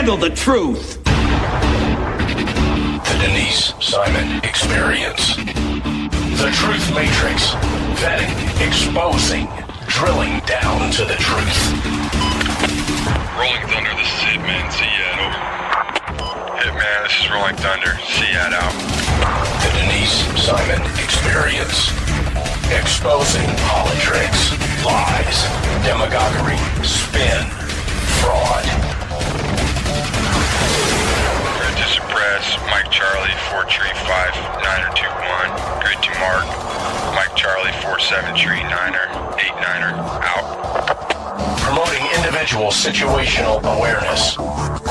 handle the truth. The Denise Simon Experience. The Truth Matrix. Vetting, exposing, drilling down to the truth. Rolling Thunder, this is Hitman. Seat over. Hitman, this is Rolling Thunder. Seat out. The Denise Simon Experience. Exposing politics, lies, demagoguery, spin, fraud. Grid to suppress. Mike Charlie, 4 tree 5, 9er 2-1. Grid to mark. Mike Charlie, 4-7 tree 9er, 8-9er, out. Promoting individual situational awareness.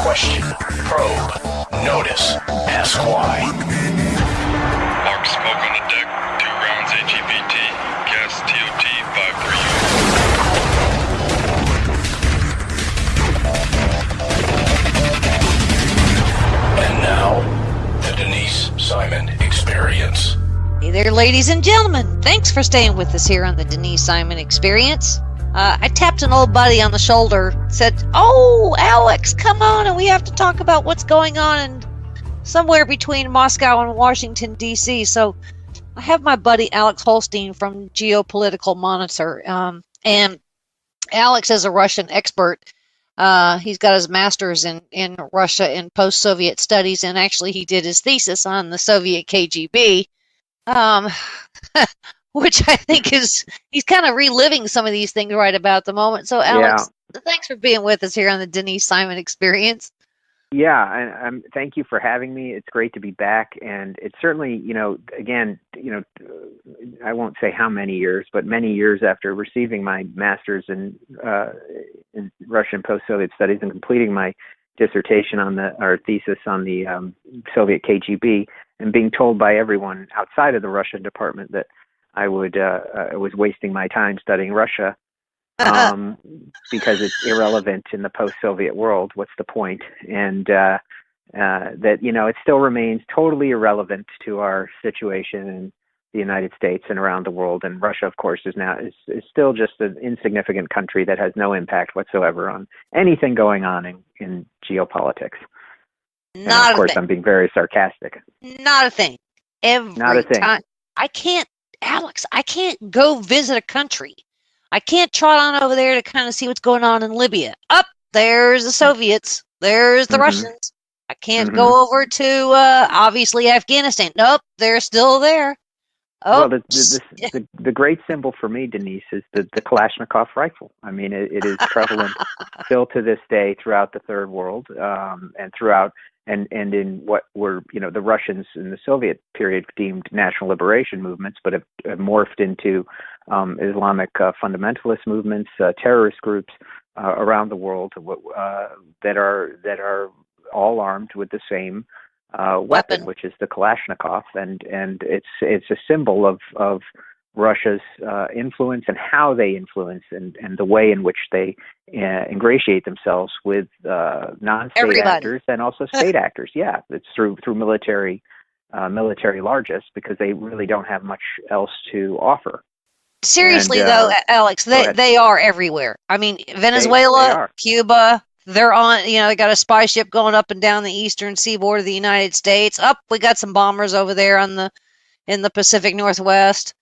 Question, probe, notice, ask why. Mark smoke on the deck, 2 rounds AGPT, gas TOT 5-3. And now, the Denise Simon Experience. Hey there, ladies and gentlemen. Thanks for staying with us here on the Denise Simon Experience. I tapped an old buddy on the shoulder, said, "Oh, Alex, come on, and we have to talk about what's going on in somewhere between Moscow and Washington, D.C." So I have my buddy Alex Holstein from Geopolitical Monitor. And Alex is a Russian expert. He's got his master's in Russia and post-Soviet studies, and actually he did his thesis on the Soviet KGB. Which I think is, he's kind of reliving some of these things right about the moment. So, Alex, Thanks for being with us here on the Denise Simon Experience. Yeah, and thank you for having me. It's great to be back, and it's certainly, I won't say how many years, but many years after receiving my master's in Russian post-Soviet studies and completing my dissertation on our thesis on the Soviet KGB, and being told by everyone outside of the Russian department that I was wasting my time studying Russia because it's irrelevant in the post-Soviet world. What's the point? And that it still remains totally irrelevant to our situation in the United States and around the world. And Russia, of course, is still just an insignificant country that has no impact whatsoever on anything going on in geopolitics. Not of course, I'm being very sarcastic. Not a thing. Not a thing. Time. Alex, I can't go visit a country. I can't trot on over there to kind of see what's going on in Libya. Up there's the Soviets. There's the Russians. I can't go over to, obviously, Afghanistan. Nope, they're still there. Oh. Well, the great symbol for me, Denise, is the Kalashnikov rifle. I mean, it is prevalent still to this day throughout the Third World, and throughout and in what were the Russians in the Soviet period deemed national liberation movements, but have morphed into Islamic fundamentalist movements, terrorist groups around the world that are all armed with the same weapon, which is the Kalashnikov, and it's a symbol of Russia's influence and how they influence and the way in which they ingratiate themselves with non-state actors and also state actors. Yeah, it's through military largesse, because they really don't have much else to offer. Seriously, though, Alex, they are everywhere. I mean, Venezuela, Cuba. They're on, they got a spy ship going up and down the eastern seaboard of the United States. We got some bombers over there in the Pacific Northwest.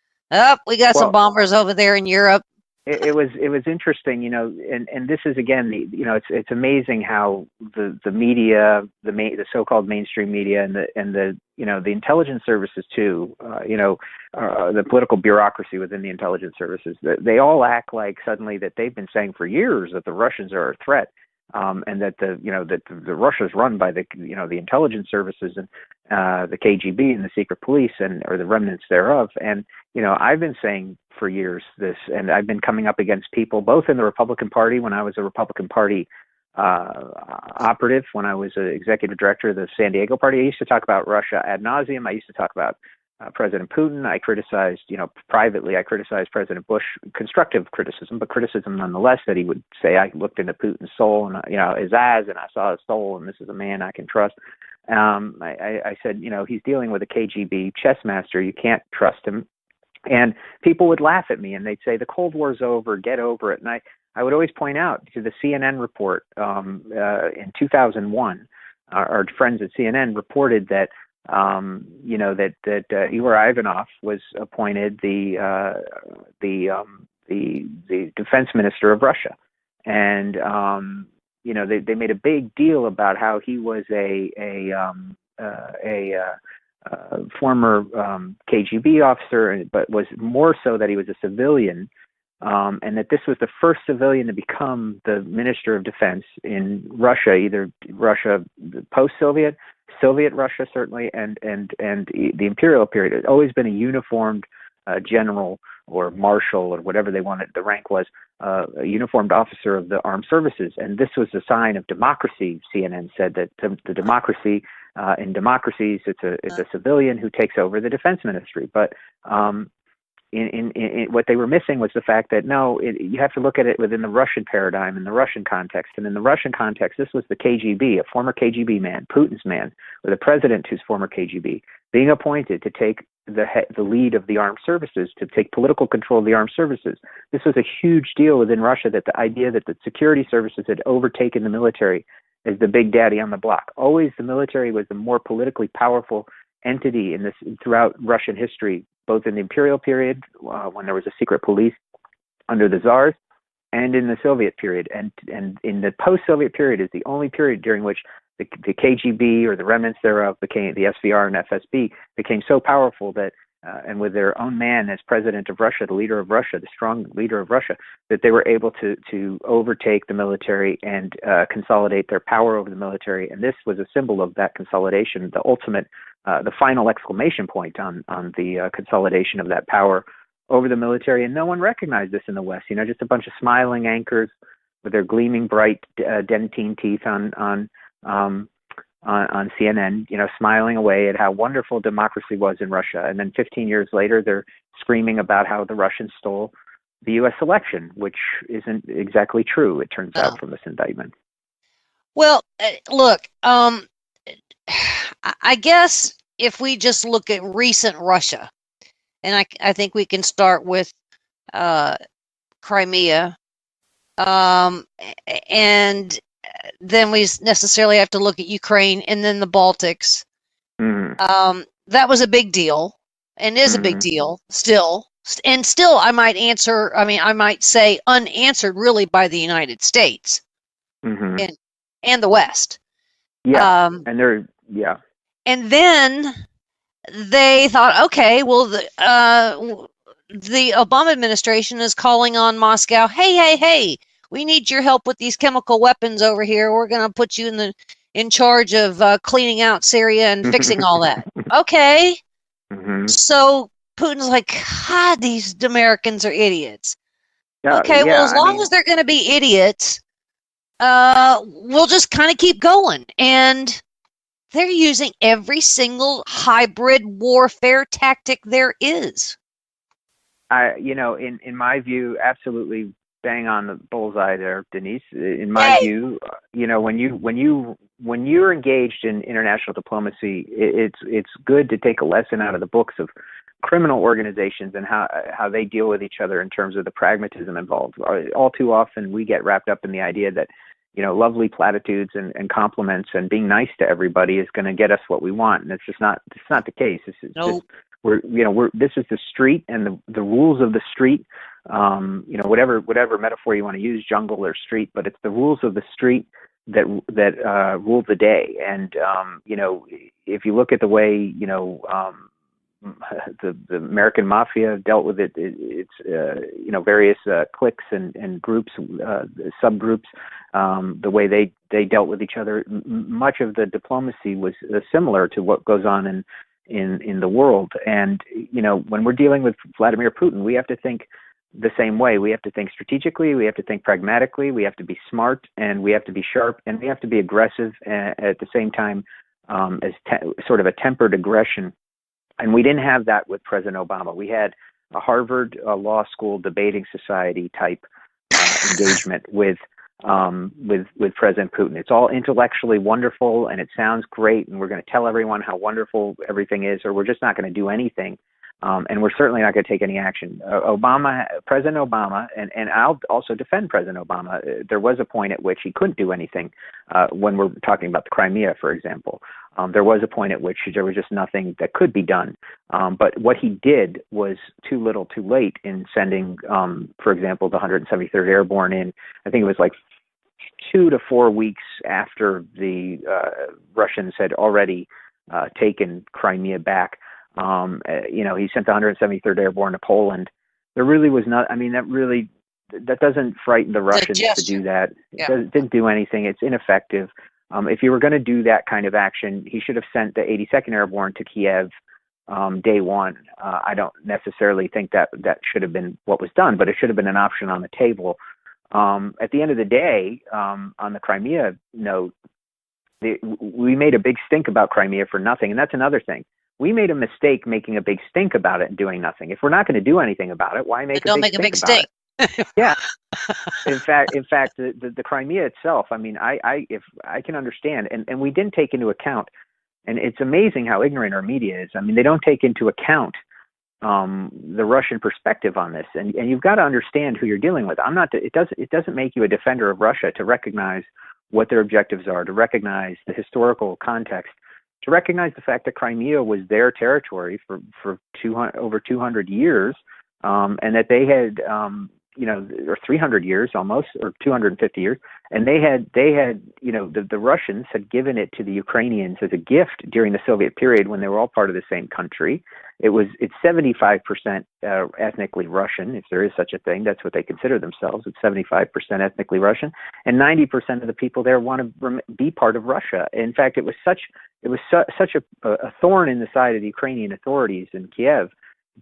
We got some bombers over there in Europe. It was interesting, and this is again, it's amazing how the media, the so-called mainstream media, and the intelligence services too, the political bureaucracy within the intelligence services, they all act like suddenly that they've been saying for years that the Russians are a threat. And that the Russia's run by the intelligence services and the KGB and the secret police or the remnants thereof. And I've been saying for years this, and I've been coming up against people both in the Republican Party when I was a Republican Party operative, when I was an executive director of the San Diego Party. I used to talk about Russia ad nauseum. I used to talk about President Putin. I criticized, privately, I criticized President Bush, constructive criticism, but criticism nonetheless, that he would say, I looked into Putin's soul and, his eyes, and I saw his soul, and this is a man I can trust. I said, he's dealing with a KGB chess master. You can't trust him. And people would laugh at me and they'd say, the Cold War's over, get over it. And I would always point out to the CNN report in 2001. Our friends at CNN reported that Igor Ivanov was appointed the defense minister of Russia, and they made a big deal about how he was a former KGB officer, but was more so that he was a civilian, and that this was the first civilian to become the Minister of Defense in Russia, either Russia post-Soviet, Soviet Russia certainly, and the imperial period. It's always been a uniformed general or marshal or whatever they wanted, the rank was, a uniformed officer of the armed services. And this was a sign of democracy. CNN said that the democracy, in democracies, it's a civilian who takes over the defense ministry. But in what they were missing was the fact that you have to look at it within the Russian paradigm, in the Russian context. And in the Russian context, this was the KGB, a former KGB man, Putin's man, with a president who's former KGB, being appointed to take the lead of the armed services, to take political control of the armed services. This was a huge deal within Russia, that the idea that the security services had overtaken the military as the big daddy on the block. Always the military was the more politically powerful entity in this throughout Russian history, both in the imperial period, when there was a secret police under the czars, and in the Soviet period. And in the post-Soviet period is the only period during which the KGB, or the remnants thereof, became the SVR and FSB, became so powerful that, and with their own man as president of Russia, the leader of Russia, the strong leader of Russia, that they were able to overtake the military and consolidate their power over the military. And this was a symbol of that consolidation, the ultimate, the final exclamation point on the consolidation of that power over the military. And no one recognized this in the West. Just a bunch of smiling anchors with their gleaming bright dentine teeth on CNN, smiling away at how wonderful democracy was in Russia. And then 15 years later, they're screaming about how the Russians stole the U.S. election, which isn't exactly true, it turns out, from this indictment. Well, look, I guess if we just look at recent Russia, and I think we can start with Crimea, and then we necessarily have to look at Ukraine and then the Baltics. Mm-hmm. That was a big deal, and is a big deal still. And still, I might say unanswered really by the United States and the West. Yeah, And then they thought, okay, well, the Obama administration is calling on Moscow. Hey, we need your help with these chemical weapons over here. We're going to put you in charge of cleaning out Syria and fixing all that. Okay. Mm-hmm. So Putin's like, God, these Americans are idiots. Yeah, okay, well, as long as they're going to be idiots, we'll just kind of keep going. And they're using every single hybrid warfare tactic there is. In my view, absolutely bang on the bullseye there, Denise. In my view, when you're engaged in international diplomacy, it's good to take a lesson out of the books of criminal organizations and how they deal with each other in terms of the pragmatism involved. All too often, we get wrapped up in the idea that lovely platitudes and compliments and being nice to everybody is going to get us what we want, and it's not the case. This is this is the street, and the rules of the street. Whatever metaphor you want to use, jungle or street, but it's the rules of the street that rule the day. And if you look at the way the American mafia dealt with it's various cliques and groups, subgroups, the way they dealt with each other. Much of the diplomacy was similar to what goes on in the world. And when we're dealing with Vladimir Putin, we have to think the same way. We have to think strategically, we have to think pragmatically, we have to be smart, and we have to be sharp, and we have to be aggressive at the same time, as sort of a tempered aggression. And we didn't have that with President Obama. We had a Harvard Law School debating society type engagement with President Putin. It's all intellectually wonderful, and it sounds great, and we're going to tell everyone how wonderful everything is, or we're just not going to do anything. And we're certainly not going to take any action. President Obama, and I'll also defend President Obama. There was a point at which he couldn't do anything when we're talking about the Crimea, for example. There was a point at which there was just nothing that could be done. But what he did was too little too late in sending, for example, the 173rd Airborne in. I think it was like 2 to 4 weeks after the Russians had already taken Crimea back. He sent the 173rd Airborne to Poland. There really was not. I mean, that doesn't frighten the Russians to do that. Yeah. It didn't do anything. It's ineffective. If you were going to do that kind of action, he should have sent the 82nd Airborne to Kiev day one. I don't necessarily think that should have been what was done, but it should have been an option on the table. At the end of the day, on the Crimea note, we made a big stink about Crimea for nothing, and that's another thing. We made a mistake making a big stink about it and doing nothing. If we're not going to do anything about it, why make a big stink about it? Yeah. In fact, the Crimea itself. I mean, if I can understand, and we didn't take into account, and it's amazing how ignorant our media is. I mean, they don't take into account the Russian perspective on this, and you've got to understand who you're dealing with. It doesn't make you a defender of Russia to recognize what their objectives are, to recognize the historical context, to recognize the fact that Crimea was their territory for over 200 years, and that they had, or 300 years almost, or 250 years, and they had, the Russians had given it to the Ukrainians as a gift during the Soviet period when they were all part of the same country. It's 75% ethnically Russian, if there is such a thing. That's what they consider themselves. It's 75% ethnically Russian, and 90% of the people there want to be part of Russia. In fact, it was such a thorn in the side of the Ukrainian authorities in Kiev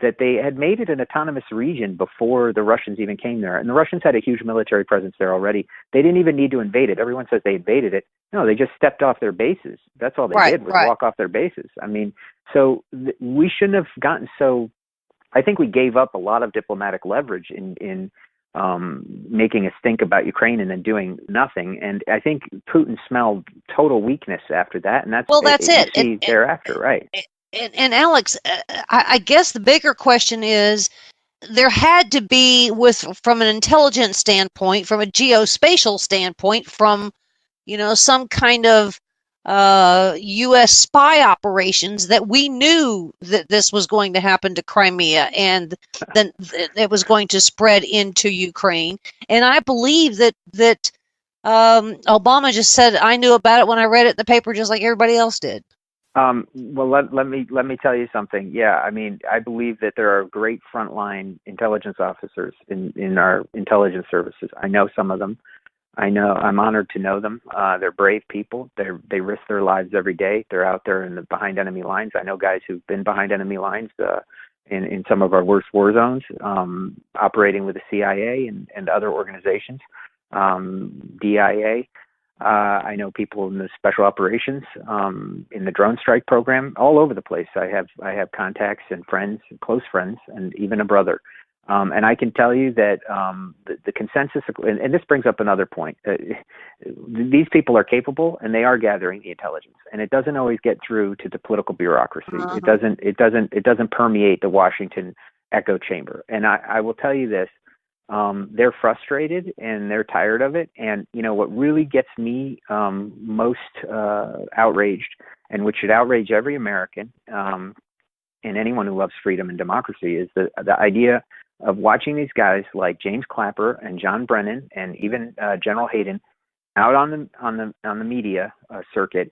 that they had made it an autonomous region before the Russians even came there. And the Russians had a huge military presence there already. They didn't even need to invade it. Everyone says they invaded it. No, they just stepped off their bases. That's all they did was walk off their bases. I mean, so we shouldn't have gotten so. I think we gave up a lot of diplomatic leverage in making us think about Ukraine and then doing nothing. And I think Putin smelled total weakness after that. And that's it. Thereafter, right. And Alex, I guess the bigger question is, there had to be, from an intelligence standpoint, from a geospatial standpoint, from some kind of U.S. spy operations, that we knew that this was going to happen to Crimea, and then it was going to spread into Ukraine. And I believe that Obama just said, "I knew about it when I read it in the paper, just like everybody else did." Well, let me tell you something. Yeah, I mean, I believe that there are great frontline intelligence officers in our intelligence services. I know some of them. I'm honored to know them. They're brave people. They risk their lives every day. They're out there behind enemy lines. I know guys who've been behind enemy lines in some of our worst war zones, operating with the CIA and other organizations, DIA. I know people in the special operations, in the drone strike program, all over the place. I have contacts and friends, close friends, and even a brother. And I can tell you that the consensus, and this brings up another point. These people are capable, and they are gathering the intelligence, and it doesn't always get through to the political bureaucracy. Uh-huh. It doesn't permeate the Washington echo chamber. And I will tell you this. They're frustrated and they're tired of it. And, what really gets me most outraged, and which should outrage every American and anyone who loves freedom and democracy, is the idea of watching these guys like James Clapper and John Brennan and even General Hayden out on the media circuit,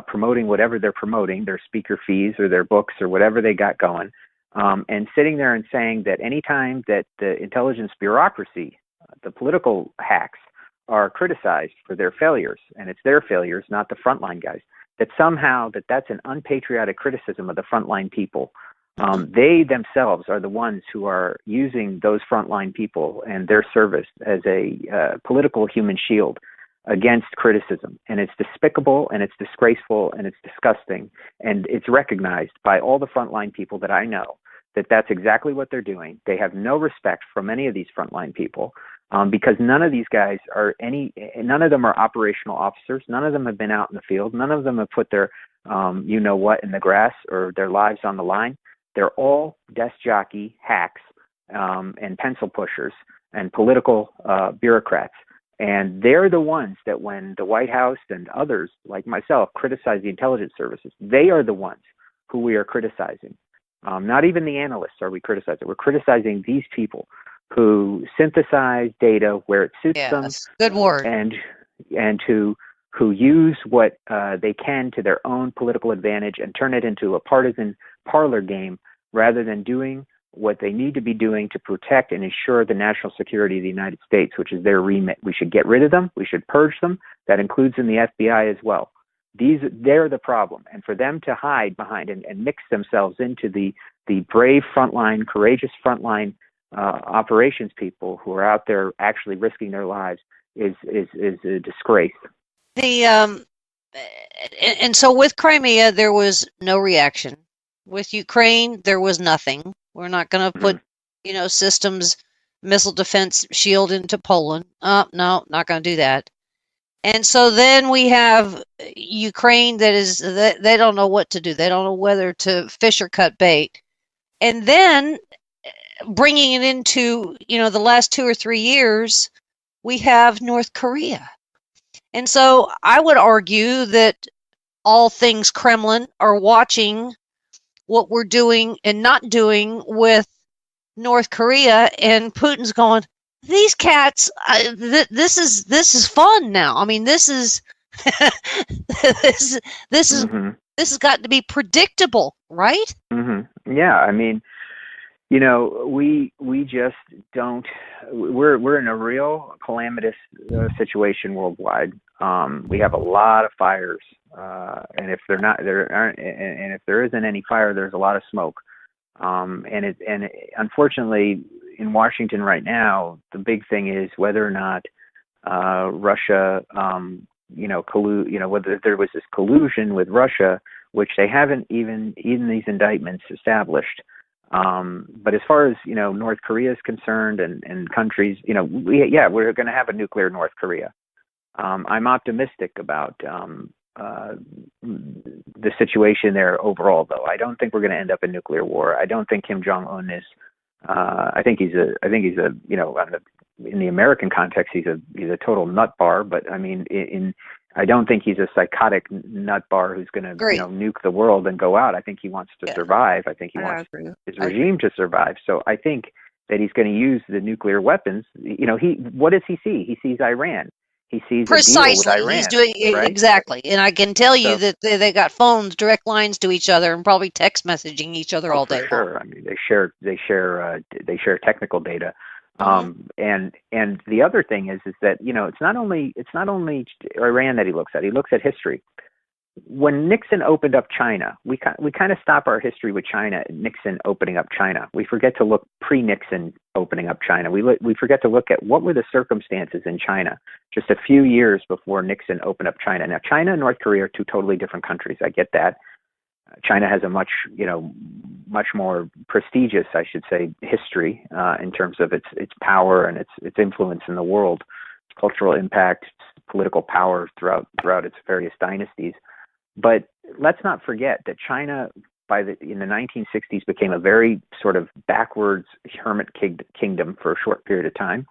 promoting whatever they're promoting, their speaker fees or their books or whatever they got going. And sitting there and saying that anytime that the intelligence bureaucracy, the political hacks, are criticized for their failures, and it's their failures, not the frontline guys, that somehow that's an unpatriotic criticism of the frontline people. They themselves are the ones who are using those frontline people and their service as a political human shield against criticism. And it's despicable, and it's disgraceful, and it's disgusting, and it's recognized by all the frontline people that I know that that's exactly what they're doing. They have no respect from any of these frontline people, because none of these guys none of them are operational officers. None of them have been out in the field. None of them have put their, in the grass or their lives on the line. They're all desk jockey hacks and pencil pushers and political bureaucrats. And they're the ones that when the White House and others like myself criticize the intelligence services, they are the ones who we are criticizing. Not even the analysts are we criticizing. We're criticizing these people who synthesize data where it suits them. Good word. And who use what they can to their own political advantage and turn it into a partisan parlor game rather than doing what they need to be doing to protect and ensure the national security of the United States, which is their remit. We should get rid of them. We should purge them. That includes in the FBI as well. They're the problem. And for them to hide behind and mix themselves into the brave frontline, courageous frontline operations people who are out there actually risking their lives is a disgrace. And so with Crimea, there was no reaction. With Ukraine, there was nothing. We're not going to put, systems, missile defense shield into Poland. No, not going to do that. And so then we have Ukraine they don't know what to do. They don't know whether to fish or cut bait. And then bringing it into, the last 2 or 3 years, we have North Korea. And so I would argue that all things Kremlin are watching what we're doing and not doing with North Korea, and Putin's going, these cats, this is fun now. I mean, this is this has got to be predictable, right? Mm-hmm. Yeah, I mean, we just don't. We're in a real calamitous situation worldwide. We have a lot of fires, and if if there isn't any fire, there's a lot of smoke. And unfortunately, in Washington right now, the big thing is whether or not Russia, whether there was this collusion with Russia, which they haven't even in these indictments established. But as far as North Korea is concerned, and countries, we're going to have a nuclear North Korea. I'm optimistic about the situation there overall, though. I don't think we're going to end up in nuclear war. I don't think Kim Jong-un is. I think he's a in the American context, he's a total nut bar. But I mean, I don't think he's a psychotic nut bar who's going to nuke the world and go out. I think he wants to survive. I think he wants his regime to survive. So I think that he's going to use the nuclear weapons. What does he see? He sees Iran. He sees precisely. A deal with Iran, he's doing right? Exactly, and I can tell you that they got phones, direct lines to each other, and probably text messaging each other all day. Sure, I mean they share technical data, and the other thing is that it's not only Iran that he looks at. He looks at history. When Nixon opened up China, we kind of stop our history with China. Nixon opening up China, we forget to look pre-Nixon opening up China. We forget to look at what were the circumstances in China just a few years before Nixon opened up China. Now, China and North Korea are two totally different countries. I get that. China has a much more prestigious, I should say, history in terms of its power and its influence in the world, its cultural impact, its political power throughout its various dynasties. But let's not forget that China, in the 1960s, became a very sort of backwards hermit kingdom for a short period of time.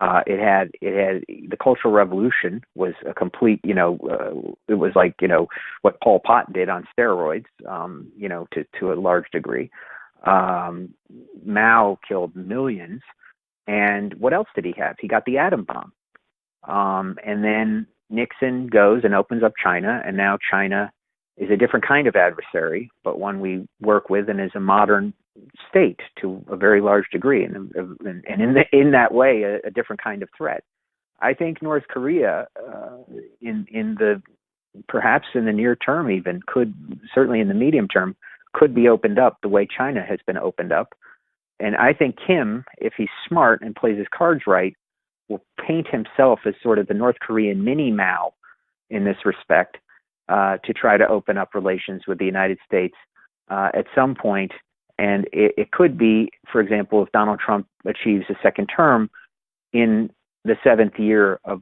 It had the Cultural Revolution was a complete, it was like what Pol Pot did on steroids, to a large degree. Mao killed millions, and what else did he have? He got the atom bomb, and then Nixon goes and opens up China, and now China is a different kind of adversary, but one we work with and is a modern state to a very large degree, and in that way, a different kind of threat. I think North Korea, perhaps in the near term, even certainly in the medium term, could be opened up the way China has been opened up. And I think Kim, if he's smart and plays his cards right, will paint himself as sort of the North Korean mini Mao in this respect, to try to open up relations with the United States at some point. And it could be, for example, if Donald Trump achieves a second term in the seventh year or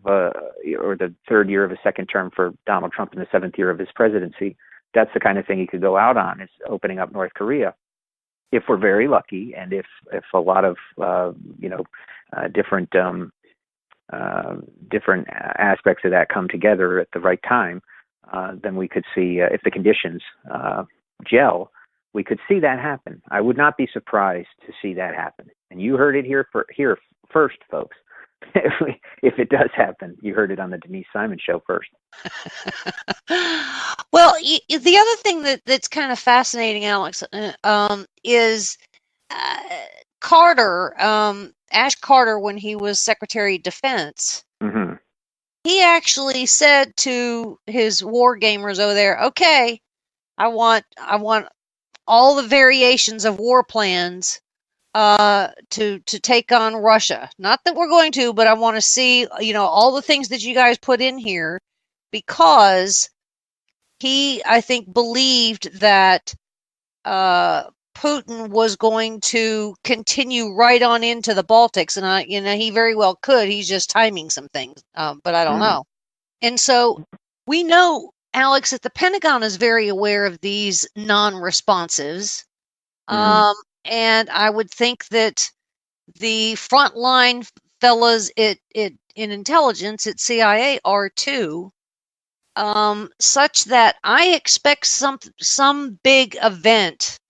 the third year of a second term for Donald Trump in the seventh year of his presidency. That's the kind of thing he could go out on, is opening up North Korea. if we're very lucky, and if a lot of different different aspects of that come together at the right time, then we could see, if the conditions gel, we could see that happen. I would not be surprised to see that happen. And you heard it here first, folks. If it does happen, you heard it on the Denise Simon Show first. Well, the other thing that's kind of fascinating, Alex, is Carter, Ash Carter, when he was Secretary of Defense, Mm-hmm. he actually said to his war gamers over there, "Okay, I want all the variations of war plans to take on Russia. Not that we're going to, but I want to see, all the things that you guys put in here," because he, I think, believed that Putin was going to continue right on into the Baltics, and he very well could. He's just timing some things, but I don't know. And so we know, Alex, that the Pentagon is very aware of these non-responsives, and I would think that the frontline fellas in intelligence at CIA are too. Such that I expect some big event.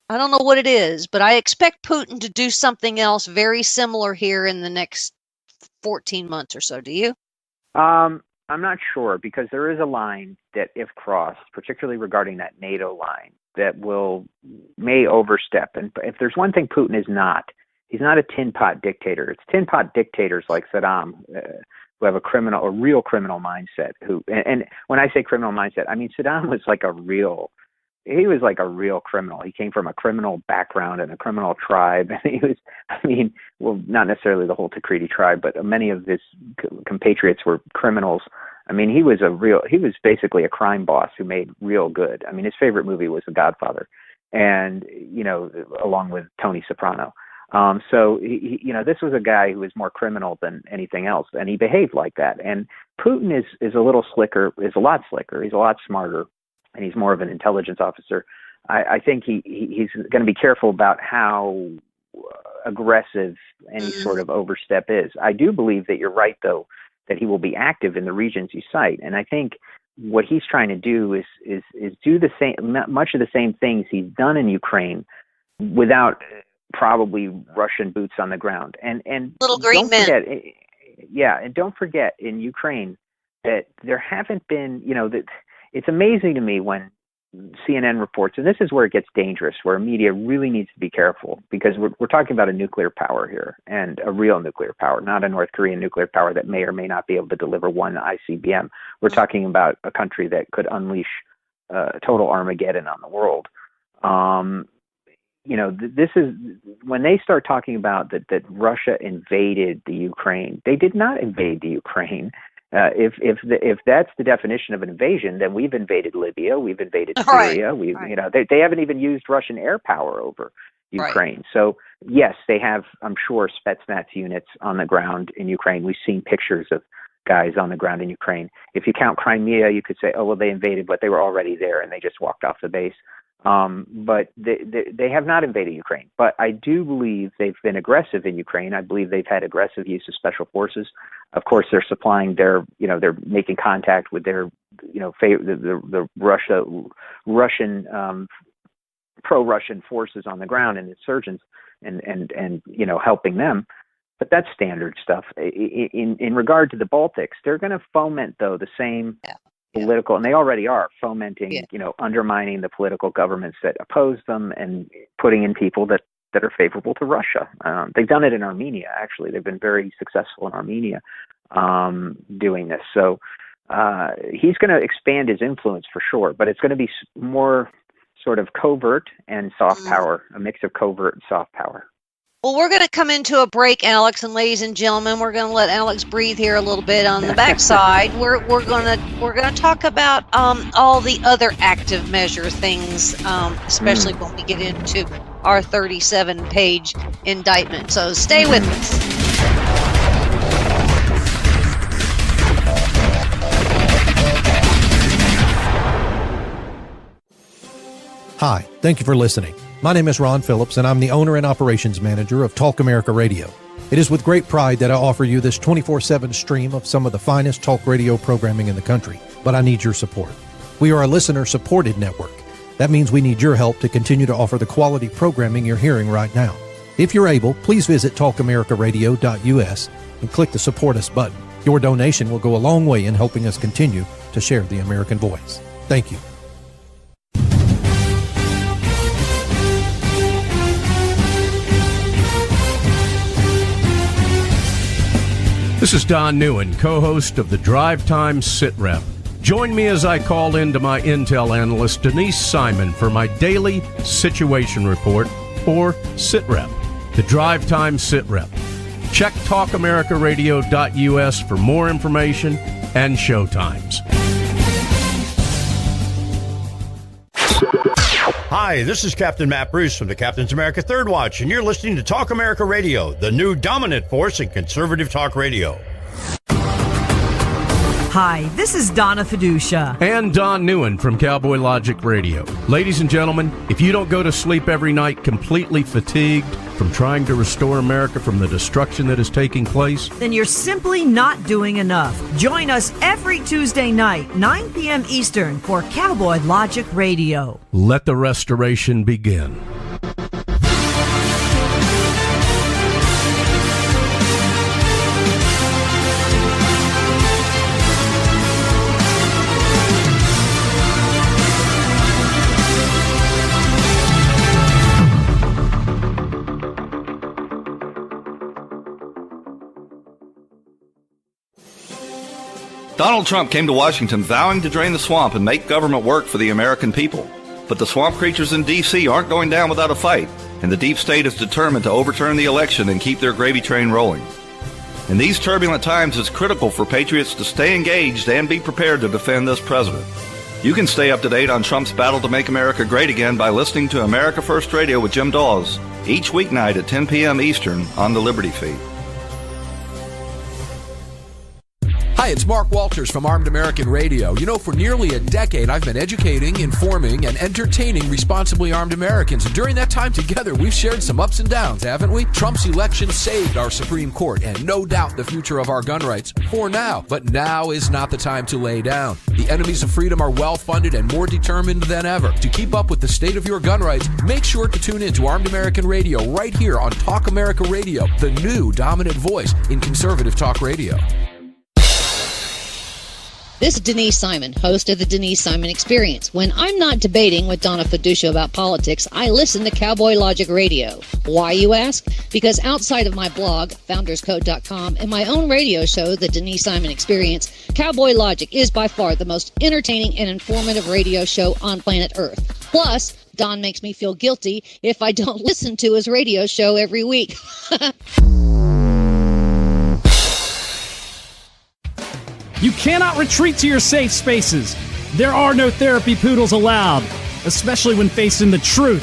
I don't know what it is, but I expect Putin to do something else very similar here in the next 14 months or so. Do you? I'm not sure, because there is a line that, if crossed, particularly regarding that NATO line, that may overstep. And if there's one thing Putin is not, he's not a tin pot dictator. It's tin pot dictators like Saddam, who have a real criminal mindset. And when I say criminal mindset, I mean Saddam was like a real criminal. He came from a criminal background and a criminal tribe. And he was, not necessarily the whole Takriti tribe, but many of his compatriots were criminals. I mean, he was basically a crime boss who made real good. I mean, his favorite movie was The Godfather, and, along with Tony Soprano. So this was a guy who was more criminal than anything else, and he behaved like that. And Putin is a lot slicker. He's a lot smarter, and he's more of an intelligence officer. I think he's going to be careful about how aggressive any sort of overstep is. I do believe that you're right, though, that he will be active in the regions you cite, and I think what he's trying to do is do the same, much of the same things he's done in Ukraine, without probably Russian boots on the ground. And little green men. And don't forget, in Ukraine, that there haven't been, that it's amazing to me when CNN reports, and this is where it gets dangerous, where media really needs to be careful, because we're talking about a nuclear power here, and a real nuclear power, not a North Korean nuclear power that may or may not be able to deliver one ICBM. We're talking about a country that could unleash total Armageddon on the world. This is when they start talking about that Russia invaded the Ukraine. They did not invade the Ukraine. If that's the definition of an invasion, then we've invaded Libya, we've invaded Syria. They haven't even used Russian air power over Ukraine. Right. So yes, they have, I'm sure, Spetsnaz units on the ground in Ukraine. We've seen pictures of guys on the ground in Ukraine. If you count Crimea, you could say, oh well, they invaded, but they were already there and they just walked off the base. But they have not invaded Ukraine. But I do believe they've been aggressive in Ukraine. I believe they've had aggressive use of special forces. Of course, they're supplying they're making contact with their, the Russian pro-Russian forces on the ground and insurgents, and helping them. But that's standard stuff. In regard to the Baltics, they're going to foment, though, the same political, and they already are fomenting, undermining the political governments that oppose them and putting in people that are favorable to Russia. They've done it in Armenia, actually. They've been very successful in Armenia doing this. So he's going to expand his influence for sure, but it's going to be more sort of covert and soft power, a mix of covert and soft power. Well, we're going to come into a break, Alex, and ladies and gentlemen, we're going to let Alex breathe here a little bit on the backside. We're going to talk about all the other active measure things, especially when we get into our 37-page indictment. So stay with us. Hi, thank you for listening. My name is Ron Phillips, and I'm the owner and operations manager of Talk America Radio. It is with great pride that I offer you this 24/7 stream of some of the finest talk radio programming in the country, but I need your support. We are a listener-supported network. That means we need your help to continue to offer the quality programming you're hearing right now. If you're able, please visit talkamericaradio.us and click the Support Us button. Your donation will go a long way in helping us continue to share the American voice. Thank you. This is Don Newen, co-host of the Drive Time Sit Rep. Join me as I call in to my Intel analyst, Denise Simon, for my daily situation report, or Sit Rep, the Drive Time Sit Rep. Check talkamericaradio.us for more information and show times. Hi, this is Captain Matt Bruce from the Captain's America Third Watch, and you're listening to Talk America Radio, the new dominant force in conservative talk radio. Hi, this is Donna Fiducia. And Don Newen from Cowboy Logic Radio. Ladies and gentlemen, if you don't go to sleep every night completely fatigued from trying to restore America from the destruction that is taking place, then you're simply not doing enough. Join us every Tuesday night, 9 p.m. Eastern, for Cowboy Logic Radio. let the restoration begin. Donald Trump came to Washington vowing to drain the swamp and make government work for the American people. But the swamp creatures in D.C. aren't going down without a fight, and the deep state is determined to overturn the election and keep their gravy train rolling. In these turbulent times, it's critical for patriots to stay engaged and be prepared to defend this president. You can stay up to date on Trump's battle to make America great again by listening to America First Radio with Jim Dawes each weeknight at 10 p.m. Eastern on the Liberty Feed. Hi, it's Mark Walters from Armed American Radio. You know, for nearly a decade, I've been educating, informing, and entertaining responsibly armed Americans. And during that time together, we've shared some ups and downs, haven't we? Trump's election saved our Supreme Court and no doubt the future of our gun rights for now. But now is not the time to lay down. The enemies of freedom are well-funded and more determined than ever. To keep up with the state of your gun rights, make sure to tune in to Armed American Radio right here on Talk America Radio, the new dominant voice in conservative talk radio. This is Denise Simon, host of the Denise Simon Experience. When I'm not debating with Donna Fiducia about politics, I listen to Cowboy Logic Radio. Why, you ask? Because outside of my blog, founderscode.com, and my own radio show, the Denise Simon Experience, Cowboy Logic is by far the most entertaining and informative radio show on planet Earth. Plus, Don makes me feel guilty if I don't listen to his radio show every week. You cannot retreat to your safe spaces. There are no therapy poodles allowed, especially when facing the truth.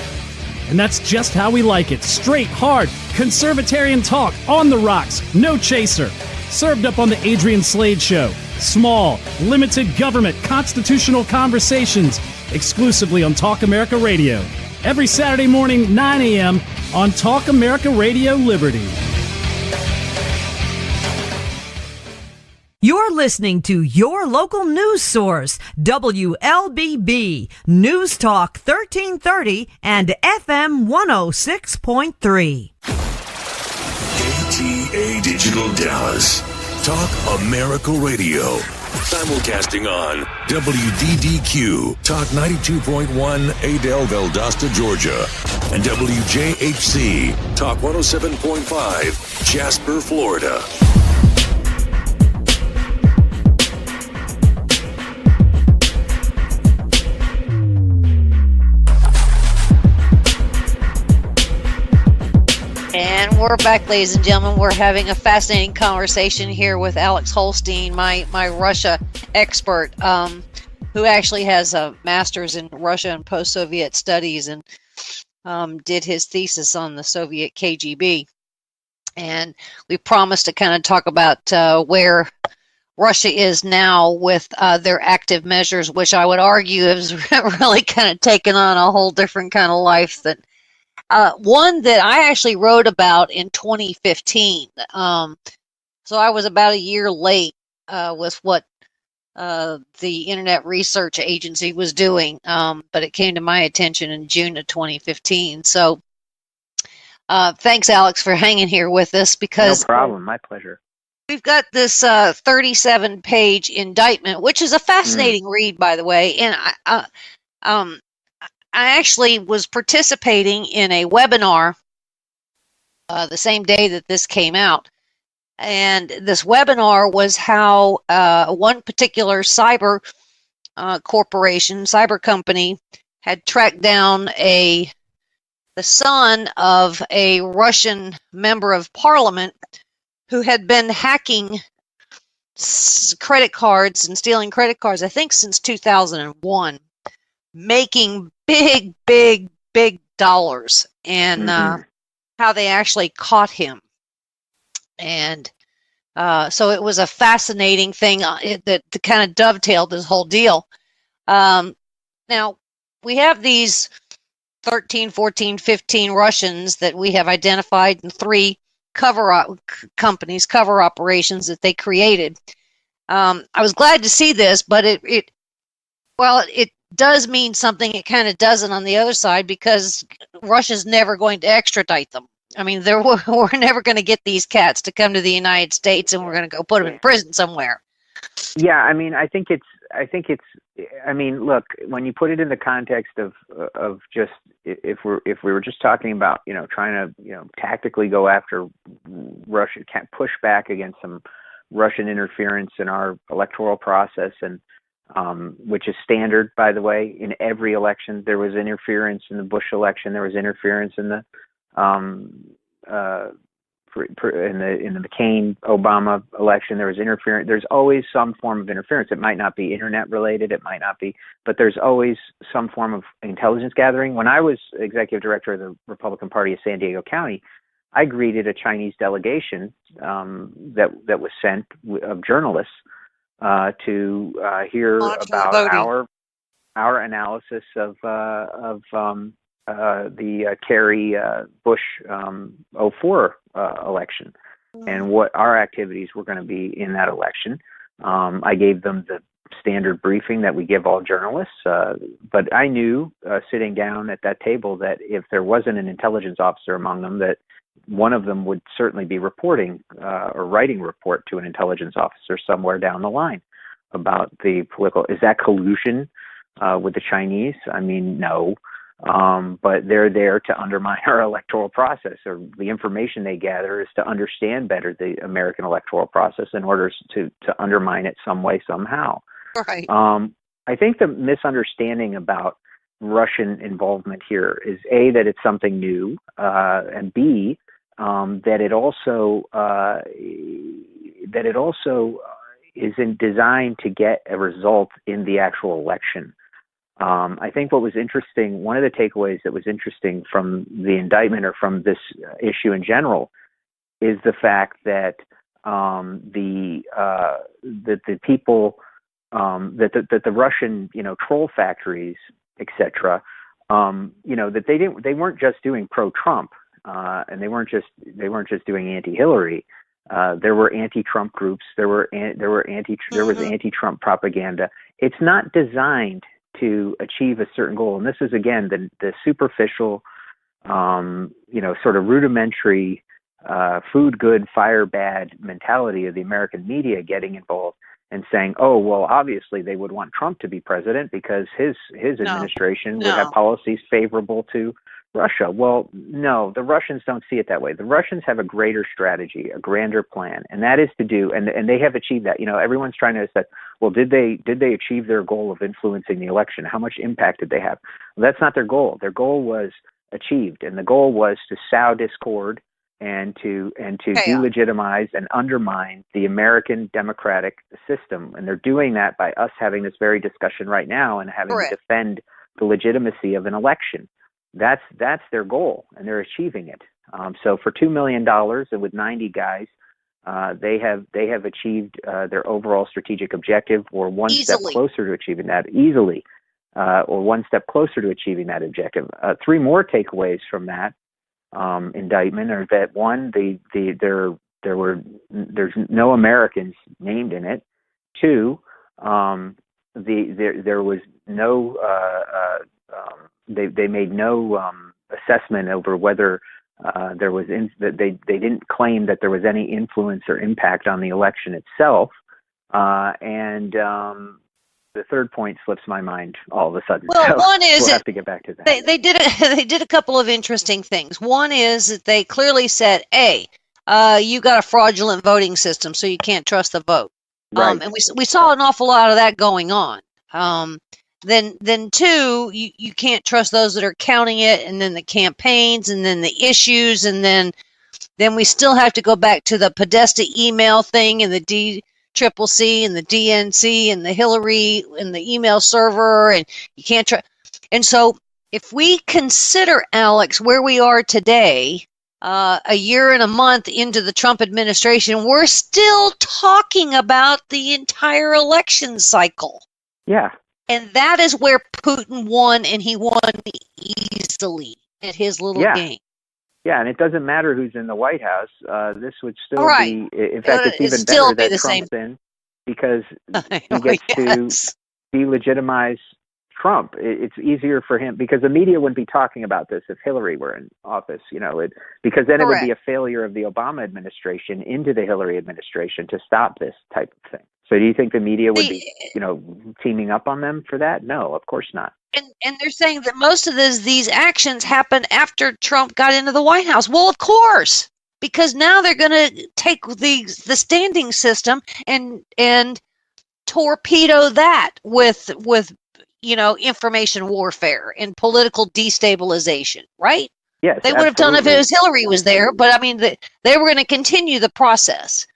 And that's just how we like it. Straight, hard, conservatarian talk, on the rocks, no chaser. Served up on the Adrian Slade Show. Small, limited government, constitutional conversations, exclusively on Talk America Radio. Every Saturday morning, 9 a.m. on Talk America Radio Liberty. You're listening to your local news source, WLBB, News Talk 1330 and FM 106.3. KTA Digital Dallas. Talk America Radio. Simulcasting on WDDQ, Talk 92.1, Adel, Valdosta, Georgia. And WJHC, Talk 107.5, Jasper, Florida. And we're back, ladies and gentlemen. We're having a fascinating conversation here with Alex Holstein, my Russia expert, who actually has a master's in Russia and post-Soviet studies and did his thesis on the Soviet KGB. And we promised to kind of talk about where Russia is now with their active measures, which I would argue has really kind of taken on a whole different kind of life that one that I actually wrote about in 2015. So I was about a year late with what the Internet Research Agency was doing, but it came to my attention in June of 2015. So thanks, Alex, for hanging here with us, because no problem, my pleasure. We've got this 37-page indictment, which is a fascinating read, by the way. And I actually was participating in a webinar the same day that this came out. And this webinar was how one particular cyber corporation, cyber company, had tracked down the son of a Russian member of parliament who had been hacking credit cards and stealing credit cards, I think, since 2001, making big dollars, and how they actually caught him. And so it was a fascinating thing that kind of dovetailed this whole deal. Now, we have these 13, 14, 15 Russians that we have identified in 3 cover operations that they created. I was glad to see this, but it does mean something. It kind of doesn't on the other side, because Russia's never going to extradite them. I mean, we're never going to get these cats to come to the United States, and we're going to go put them in prison somewhere. Yeah, I mean, I mean, look, when you put it in the context of just, if we were just talking about, trying to, tactically go after Russia, can't push back against some Russian interference in our electoral process, and which is standard, by the way, in every election. There was interference in the Bush election. There was interference in the in the McCain-Obama election. There was interference. There's always some form of interference. It might not be internet related. It might not be, but there's always some form of intelligence gathering. When I was executive director of the Republican Party of San Diego County, I greeted a Chinese delegation that was sent of journalists to hear about our analysis of the Kerry Bush 04 election, and what our activities were going to be in that election. I gave them the standard briefing that we give all journalists, but I knew sitting down at that table that if there wasn't an intelligence officer among them, that one of them would certainly be reporting or writing a report to an intelligence officer somewhere down the line about the political. Is that collusion with the Chinese? I mean, no. But they're there to undermine our electoral process, or the information they gather is to understand better the American electoral process in order to undermine it some way, somehow. Right. I think the misunderstanding about Russian involvement here is A, that it's something new, and B, that it also isn't designed to get a result in the actual election. I think what was interesting, one of the takeaways that was interesting from the indictment, or from this issue in general, is the fact that the the Russian troll factories, etc., that they weren't just doing pro-Trump, and they weren't just doing anti-Hillary. There were anti-Trump groups. There was anti-Trump propaganda. It's not designed to achieve a certain goal, and this is again the superficial, sort of rudimentary, food good, fire bad mentality of the American media getting involved and saying, oh, well, obviously they would want Trump to be president because his administration would have policies favorable to Russia. Well, no, the Russians don't see it that way. The Russians have a greater strategy, a grander plan, and that is to do, and they have achieved that. Everyone's trying to say, well, did they achieve their goal of influencing the election? How much impact did they have? Well, that's not their goal. Their goal was achieved, and the goal was to sow discord and to delegitimize and undermine the American democratic system. And they're doing that by us having this very discussion right now and having to defend the legitimacy of an election. That's their goal, and they're achieving it. So for $2 million and with 90 guys, they have achieved their overall strategic objective, or one step closer to achieving that easily. or one step closer to achieving that objective. Three more takeaways from that indictment are that one, there's no Americans named in it. Two, there was no they made no assessment over whether there was they didn't claim that there was any influence or impact on the election itself, and the third point slips my mind all of a sudden. Well, so one is we'll have to get back to that. They did a couple of interesting things. One is that they clearly said, "A, you got a fraudulent voting system, so you can't trust the vote." Right. And we saw an awful lot of that going on. Then two, you can't trust those that are counting it, and then the campaigns, and then the issues, and then we still have to go back to the Podesta email thing and the DCCC and the DNC and the Hillary and the email server, and you can't trust. And so if we consider, Alex, where we are today, a year and a month into the Trump administration, we're still talking about the entire election cycle. Yeah. And that is where Putin won, and he won easily at his little game. Yeah, and it doesn't matter who's in the White House. This would still right. be, in fact, it's even better that Trump's in, because he gets to delegitimize Trump. It's easier for him, because the media wouldn't be talking about this if Hillary were in office, because then it would be a failure of the Obama administration into the Hillary administration to stop this type of thing. So do you think the media would be, teaming up on them for that? No, of course not. And they're saying that most of these actions happened after Trump got into the White House. Well, of course, because now they're going to take the standing system and torpedo that with information warfare and political destabilization, right? Yes, they would have done if it was Hillary was there, but I mean, they were going to continue the process.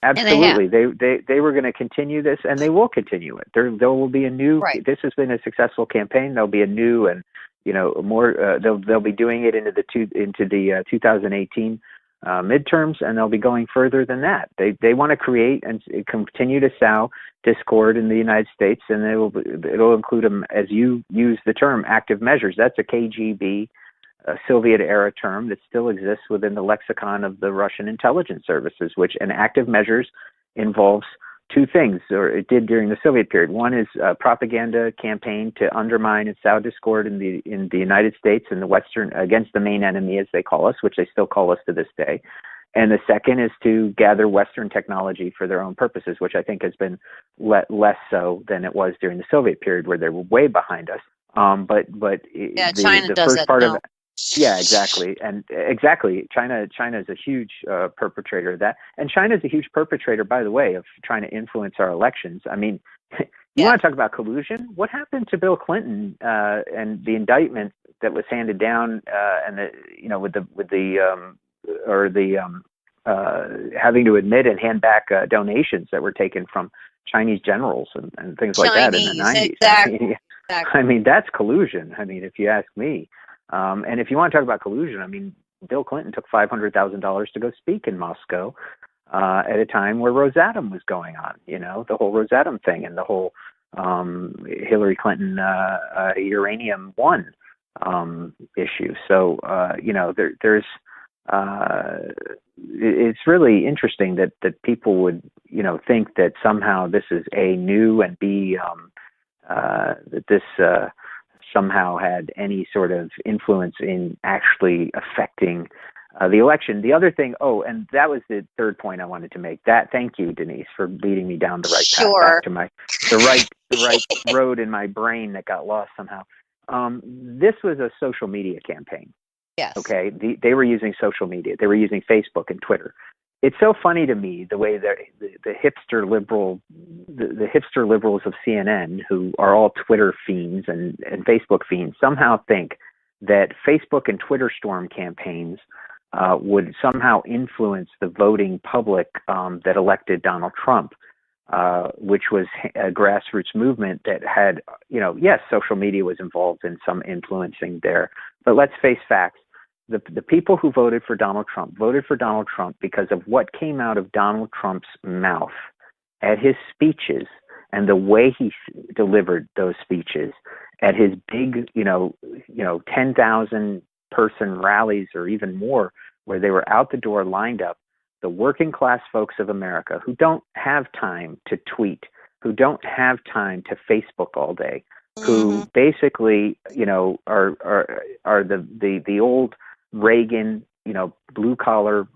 Absolutely, they were going to continue this, and they will continue it. There will be a new. Right. This has been a successful campaign. There'll be a new and more. They'll be doing it into the 2018 midterms, and they'll be going further than that. They want to create and continue to sow discord in the United States, and it'll include them, as you use the term, active measures. That's a KGB. A Soviet-era term that still exists within the lexicon of the Russian intelligence services, which an active measures involves two things, or it did during the Soviet period. One is a propaganda campaign to undermine and sow discord in the United States and the Western, against the main enemy, as they call us, which they still call us to this day. And the second is to gather Western technology for their own purposes, which I think has been less so than it was during the Soviet period, where they were way behind us. But China the does first that part now. of it. Yeah, exactly. And exactly. China is a huge perpetrator of that. And China is a huge perpetrator, by the way, of trying to influence our elections. I mean, you want to talk about collusion? What happened to Bill Clinton and the indictment that was handed down, and having to admit and hand back donations that were taken from Chinese generals and things like that in the 90s. Exactly. I mean, that's collusion. I mean, if you ask me. And if you want to talk about collusion, I mean, Bill Clinton took $500,000 to go speak in Moscow at a time where Rosatom was going on, the whole Rosatom thing and the whole Hillary Clinton uranium one issue. So, there's it's really interesting that people would, think that somehow this is A, new, and B, that this somehow had any sort of influence in actually affecting the election. The other thing, and that was the third point I wanted to make. Thank you, Denise, for leading me down the right path, back to the right road in my brain that got lost somehow. This was a social media campaign. Yes. Okay. They were using social media. They were using Facebook and Twitter. It's so funny to me the way that the hipster liberals of CNN, who are all Twitter fiends and Facebook fiends, somehow think that Facebook and Twitter storm campaigns would somehow influence the voting public that elected Donald Trump, which was a grassroots movement that had, yes, social media was involved in some influencing there, but let's face facts. The people who voted for Donald Trump because of what came out of Donald Trump's mouth at his speeches and the way he delivered those speeches at his big, 10,000 person rallies or even more, where they were out the door lined up, the working class folks of America who don't have time to tweet, who don't have time to Facebook all day, who basically, are the old Reagan, blue collar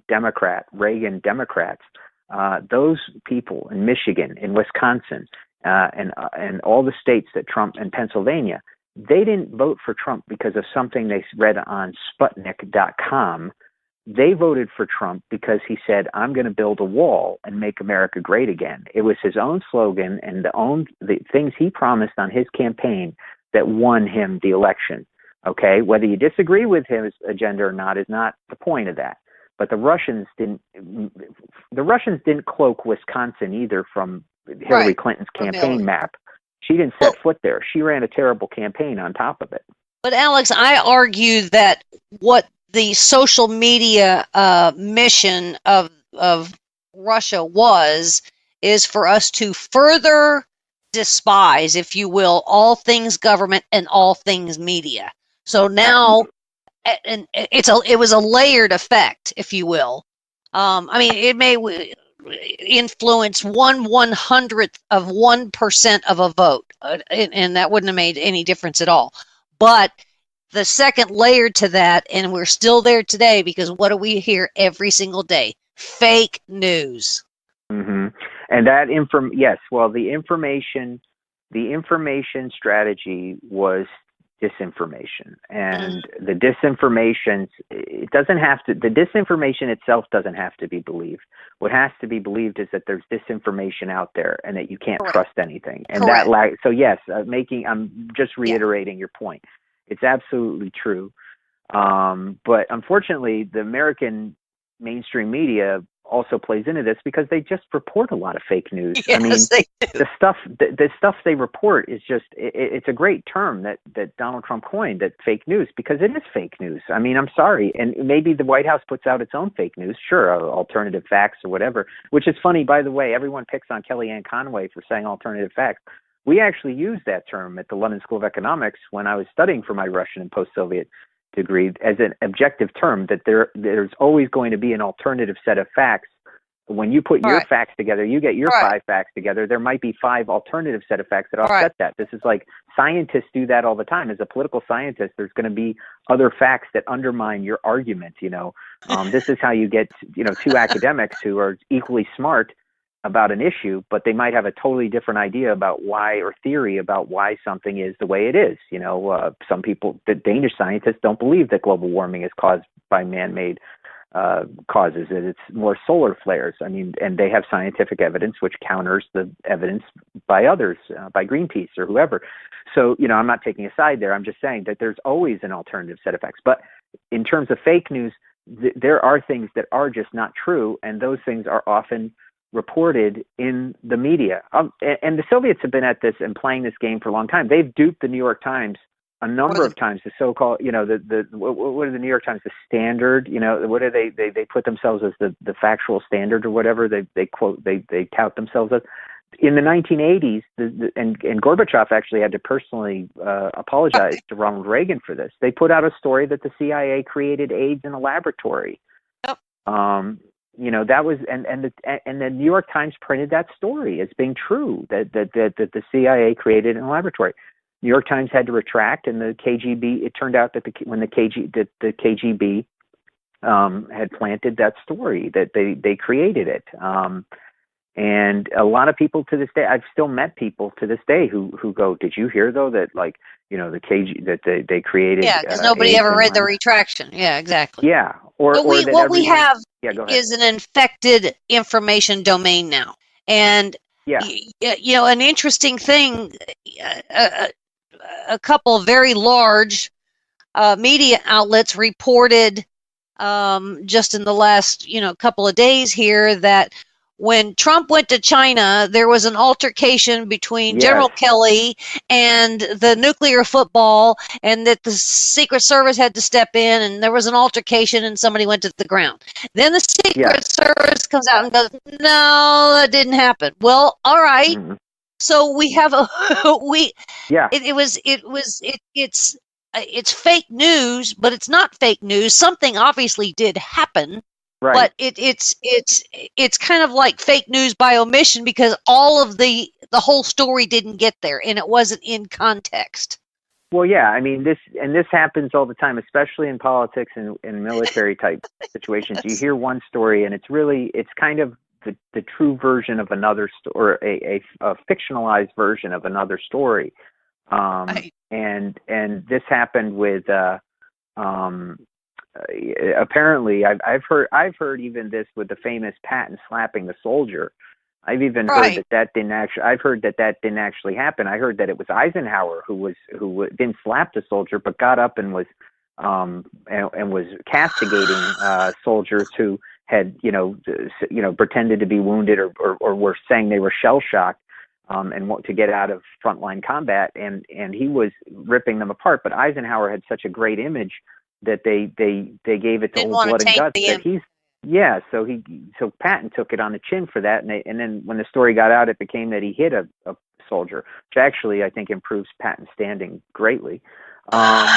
Reagan Democrats, those people in Michigan, in Wisconsin, and all the states that Trump, and Pennsylvania, they didn't vote for Trump because of something they read on Sputnik.com. They voted for Trump because he said, I'm going to build a wall and make America great again. It was his own slogan and the things he promised on his campaign that won him the election. Okay, whether you disagree with his agenda or not is not the point of that. But the Russians didn't cloak Wisconsin either from Hillary Clinton's campaign map. She didn't set foot there. She ran a terrible campaign on top of it. But Alex, I argue that what the social media mission of Russia is for us to further despise, if you will, all things government and all things media. So now, and it was a layered effect, if you will. It may influence 1/100th of 1% of a vote, and that wouldn't have made any difference at all. But the second layer to that, and we're still there today, because what do we hear every single day? Fake news. Mm-hmm. And that the information strategy was disinformation, and the disinformation itself doesn't have to be believed. What has to be believed is that there's disinformation out there and that you can't trust anything. And I'm just reiterating your point. It's absolutely true. But unfortunately, the American mainstream media also plays into this because they just report a lot of fake news. Yes, they do. The stuff they report is just, it's a great term that Donald Trump coined, that fake news, because it is fake news. I'm sorry. And maybe the White House puts out its own fake news, sure, alternative facts or whatever, which is funny, by the way. Everyone picks on Kellyanne Conway for saying alternative facts. We actually used that term at the London School of Economics when I was studying for my Russian and post-Soviet degree as an objective term, that there's always going to be an alternative set of facts. When you put your facts together, you get your 5 facts together. There might be 5 alternative set of facts that offset that. This is like scientists do that all the time. As a political scientist, there's going to be other facts that undermine your argument. This is how you get, 2 academics who are equally smart about an issue, but they might have a totally different idea about why, or theory about why something is the way it is. Some people, the Danish scientists, don't believe that global warming is caused by man-made causes. It's more solar flares. And they have scientific evidence which counters the evidence by others, by Greenpeace or whoever. So, I'm not taking a side there. I'm just saying that there's always an alternative set of facts. But in terms of fake news, there are things that are just not true, and those things are often reported in the media. And the Soviets have been at this and playing this game for a long time. They've duped the New York Times a number of times. The so-called, what are the New York Times, the Standard? What are they put themselves as the factual standard or whatever they tout themselves as. In the 1980s, and Gorbachev actually had to personally apologize to Ronald Reagan for this. They put out a story that the CIA created AIDS in a laboratory. Yep. That was, and the New York Times printed that story as being true, that the CIA created in a laboratory. New York Times had to retract, and the KGB. It turned out that the KGB had planted that story, that they created it. And a lot of people to this day, I've still met people to this day who go, "Did you hear though that the KG that they created?" Yeah, because nobody ever read the retraction. Yeah, exactly. Yeah, what we have is an infected information domain now, and an interesting thing. A couple of very large media outlets reported just in the last couple of days here that when Trump went to China, there was an altercation between General Kelly and the nuclear football, and that the Secret Service had to step in, and there was an altercation and somebody went to the ground. Then the Secret Service comes out and goes, no, that didn't happen. Well, all right. So we have a Yeah. It's fake news, but it's not fake news. Something obviously did happen, Right. but it's kind of like fake news by omission because all of the whole story didn't get there and it wasn't in context. Well, yeah, I mean, this happens all the time, especially in politics and military type situations. You hear one story and it's kind of the true version of another story, or a fictionalized version of another story. Right. And this happened with apparently I've heard even this with the famous Patton slapping the soldier. I've even Right. heard that didn't actually. I've heard that didn't actually happen. I heard that it was Eisenhower who didn't slap the soldier, but got up and was was castigating soldiers who had pretended to be wounded or were saying they were shell shocked and want to get out of frontline combat, and he was ripping them apart. But Eisenhower had such a great image that they gave it to Didn't old want to blood and taint guts the that he's. Yeah, so Patton took it on the chin for that, and then when the story got out, it became that he hit a soldier, which actually I think improves Patton's standing greatly. But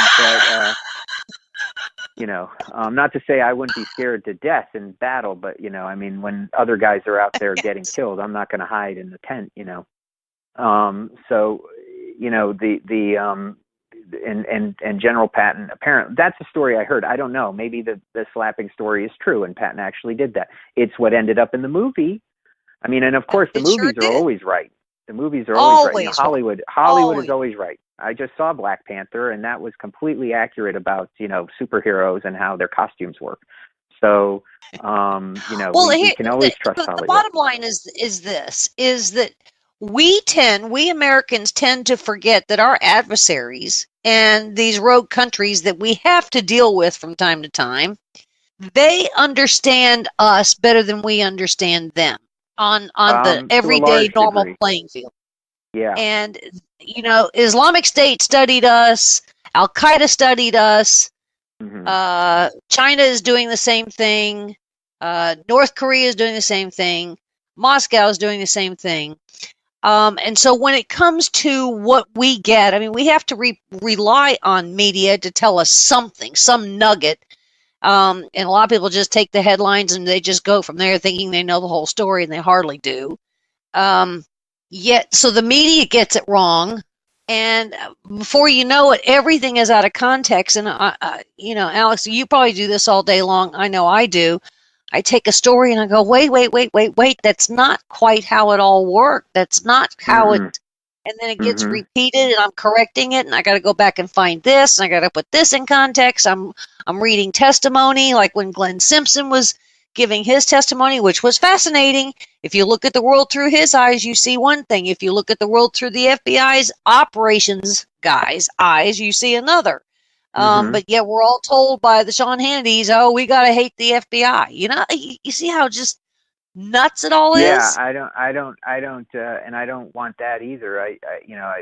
not to say I wouldn't be scared to death in battle, but I mean, when other guys are out there getting killed, I'm not going to hide in the tent, So and General Patton, apparently that's a story I heard. I don't know. Maybe the slapping story is true and Patton actually did that. It's what ended up in the movie. I mean, and of course the movies are always right. The movies are always right. Hollywood is always right. I just saw Black Panther and that was completely accurate about, superheroes and how their costumes work. So, we can always trust Hollywood. The bottom line is that we Americans tend to forget that our adversaries and these rogue countries that we have to deal with from time to time, they understand us better than we understand them on the everyday normal playing field. Yeah. And, Islamic State studied us, Al-Qaeda studied us, China is doing the same thing, North Korea is doing the same thing, Moscow is doing the same thing. And so when it comes to what we get, I mean, we have to rely on media to tell us something, some nugget. And a lot of people just take the headlines and they just go from there thinking they know the whole story, and they hardly do. So the media gets it wrong. And before you know it, everything is out of context. And, Alex, you probably do this all day long. I know I do. I take a story and I go, wait. That's not quite how it all worked. That's not how it, and then it gets repeated and I'm correcting it and I got to go back and find this and I got to put this in context. I'm reading testimony, like when Glenn Simpson was giving his testimony, which was fascinating. If you look at the world through his eyes, you see one thing. If you look at the world through the FBI's operations guys' eyes, you see another. But yet we're all told by the Sean Hannitys, we got to hate the FBI. You see how just nuts it all is? Yeah, I don't, and I don't want that either.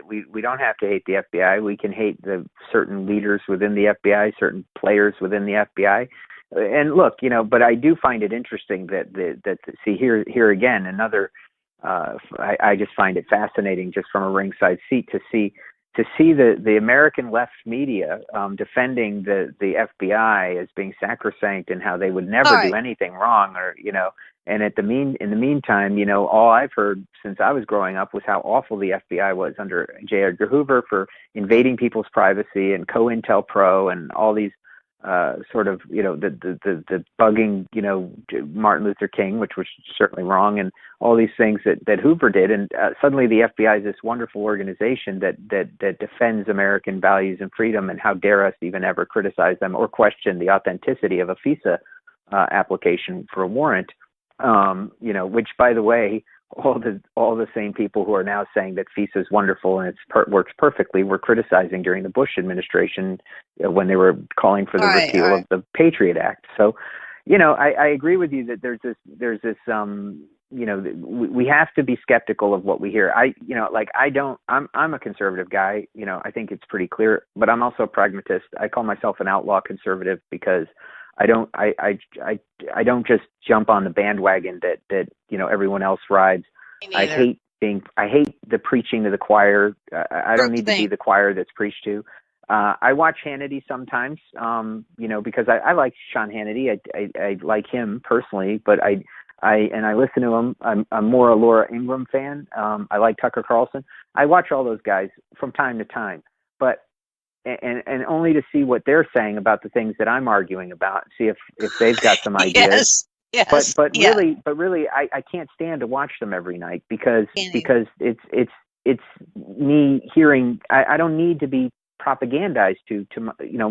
We don't have to hate the FBI. We can hate the certain leaders within the FBI, certain players within the FBI. And look, but I do find it interesting that see here again, another, I just find it fascinating just from a ringside seat to see the American left media defending the FBI as being sacrosanct and how they would never do anything wrong, or and in the meantime, all I've heard since I was growing up was how awful the FBI was under J. Edgar Hoover for invading people's privacy and COINTELPRO and all these sort of the bugging Martin Luther King, which was certainly wrong, and all these things that Hoover did, and suddenly the FBI is this wonderful organization that defends American values and freedom, and how dare us even ever criticize them or question the authenticity of a FISA application for a warrant, which, by the way, all the same people who are now saying that FISA is wonderful and works perfectly were criticizing during the Bush administration when they were calling for the repeal of the Patriot Act. So, I agree with you that there's this we have to be skeptical of what we hear. I'm a conservative guy. I think it's pretty clear, but I'm also a pragmatist. I call myself an outlaw conservative because I don't just jump on the bandwagon that everyone else rides. I hate I hate the preaching to the choir. I don't need to be the choir that's preached to. I watch Hannity sometimes, because I like Sean Hannity. I like him personally, but I listen to him. I'm more a Laura Ingraham fan. I like Tucker Carlson. I watch all those guys from time to time, but and only to see what they're saying about the things that I'm arguing about. See if they've got some ideas. Yes. But really, I can't stand to watch them every night because it's me hearing. I don't need to be propagandized to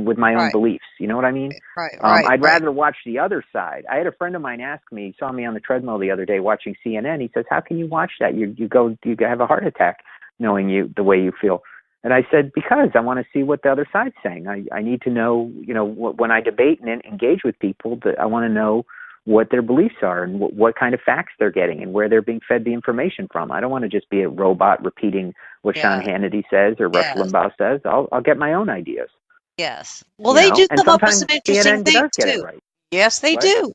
with my own beliefs. You know what I mean? Right. I'd rather watch the other side. I had a friend of mine ask me. He saw me on the treadmill the other day watching CNN. He says, "How can you watch that? You have a heart attack knowing the way you feel." And I said, because I want to see what the other side's saying. I need to know, when I debate and engage with people, that I want to know what their beliefs are and what kind of facts they're getting and where they're being fed the information from. I don't want to just be a robot repeating what Sean Hannity says or Rush Limbaugh says. I'll get my own ideas. Yes. Well, they do come up with some interesting things too. Right. Yes, they do.